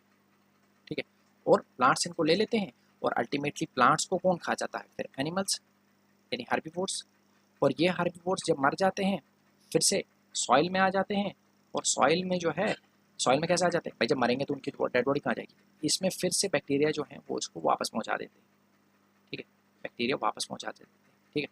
ठीक है। और प्लांट्स इनको ले लेते हैं, और अल्टीमेटली प्लांट्स को कौन खा जाता है, फिर एनिमल्स यानी हार्बीवोर्स। और ये हार्बीवोर्स जब मर जाते हैं फिर से सॉइल में आ जाते हैं, और सॉइल में जो है, सॉइल में कैसे आ जाते हैं भाई, जब मरेंगे तो उनकी डेड बॉडी कहाँ जाएगी, इसमें फिर से बैक्टीरिया जो है वो इसको वापस पहुँचा देते हैं, ठीक है। बैक्टीरिया वापस पहुँचा देते हैं, ठीक है,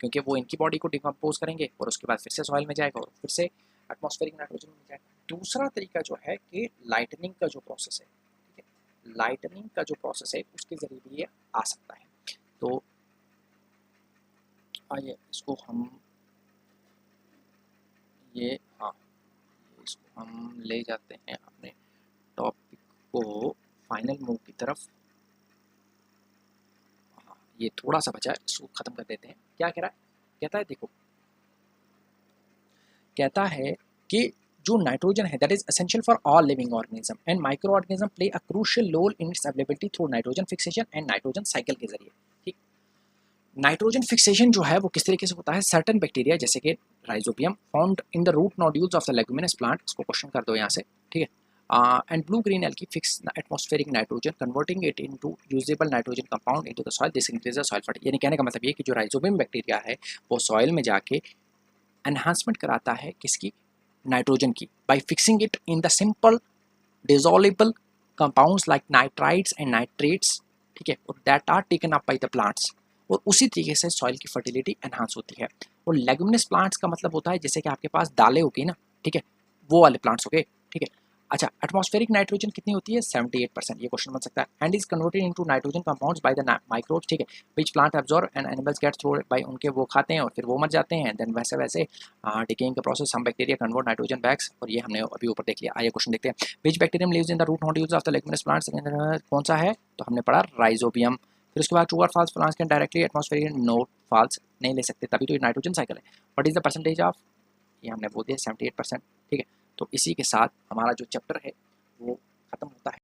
क्योंकि वो इनकी बॉडी को डिकम्पोज करेंगे और उसके बाद फिर से सॉइल में जाएगा और फिर से एटमॉस्फेरिक नाइट्रोजन में जाएगा। दूसरा तरीका जो है कि लाइटनिंग का जो प्रोसेस है, ठीक है, लाइटनिंग का जो प्रोसेस है उसके ज़रिए भी ये आ सकता है। तो आइए इसको हम हाँ, इसको हम ले जाते हैं अपने टॉपिक को फाइनल मूव की तरफ। हाँ, ये थोड़ा सा बचा है, इसको ख़त्म कर देते हैं। क्या कह रहा है? कहता है देखो, कहता है कि जो नाइट्रोजन है that is essential for all living organism and micro organism play a crucial role in its availability through nitrogen fixation and nitrogen cycle के जरिए। ठीक, नाइट्रोजन फिक्सेशन जो है वो किस तरीके से होता है? सर्टेन बैक्टीरिया जैसे कि rhizobium found in the root nodules of the leguminous plant, इसको क्वेश्चन कर दो यहाँ से, ठीक है, and blue green algae fix atmospheric nitrogen converting it into usable nitrogen compound into the soil, this increases soil fertility. यानी कहने का मतलब ये कि जो राइजोबियम बैक्टीरिया है वो सॉइल में जाके एनहांसमेंट कराता है किसकी? नाइट्रोजन की, by fixing it in the simple dissolvable compounds like nitrites and nitrates, ठीक है, और that are taken up by the plants. और उसी तरीके से सॉइल की फर्टिलिटी एनहांस होती है। और लेगुमिनस प्लांट्स का मतलब होता है जैसे कि आपके पास दालें होगी ना, ठीक है, वो वाले प्लांट्स हो गए, ठीक है। अच्छा, एटमॉस्फेरिक नाइट्रोजन कितनी होती है? 78%, ये क्वेश्चन बन सकता है। And is converted into nitrogen compounds by the microbes, ठीक है, which plant absorb and animals get through by, उनके वो खाते हैं और फिर वो मर जाते हैं। देन वैसे वैसे डिकेइंग का process, some bacteria convert nitrogen backs, और ये हमने अभी ऊपर देख लिया। आइए क्वेश्चन देखते हैं। Which bacterium lives in the root nodules of the leguminous plants, कौन सा है? तो हमने पढ़ा राइजोबियम। फिर उसके बाद ट्रू और false, plants can directly atmospheric, no false, नहीं ले सकते, तभी तो ये नाइट्रोजन साइकिल है। What is the percentage of, ये हमने बोल दिया 78%, ठीक है। तो इसी के साथ हमारा जो चैप्टर है वो ख़त्म होता है।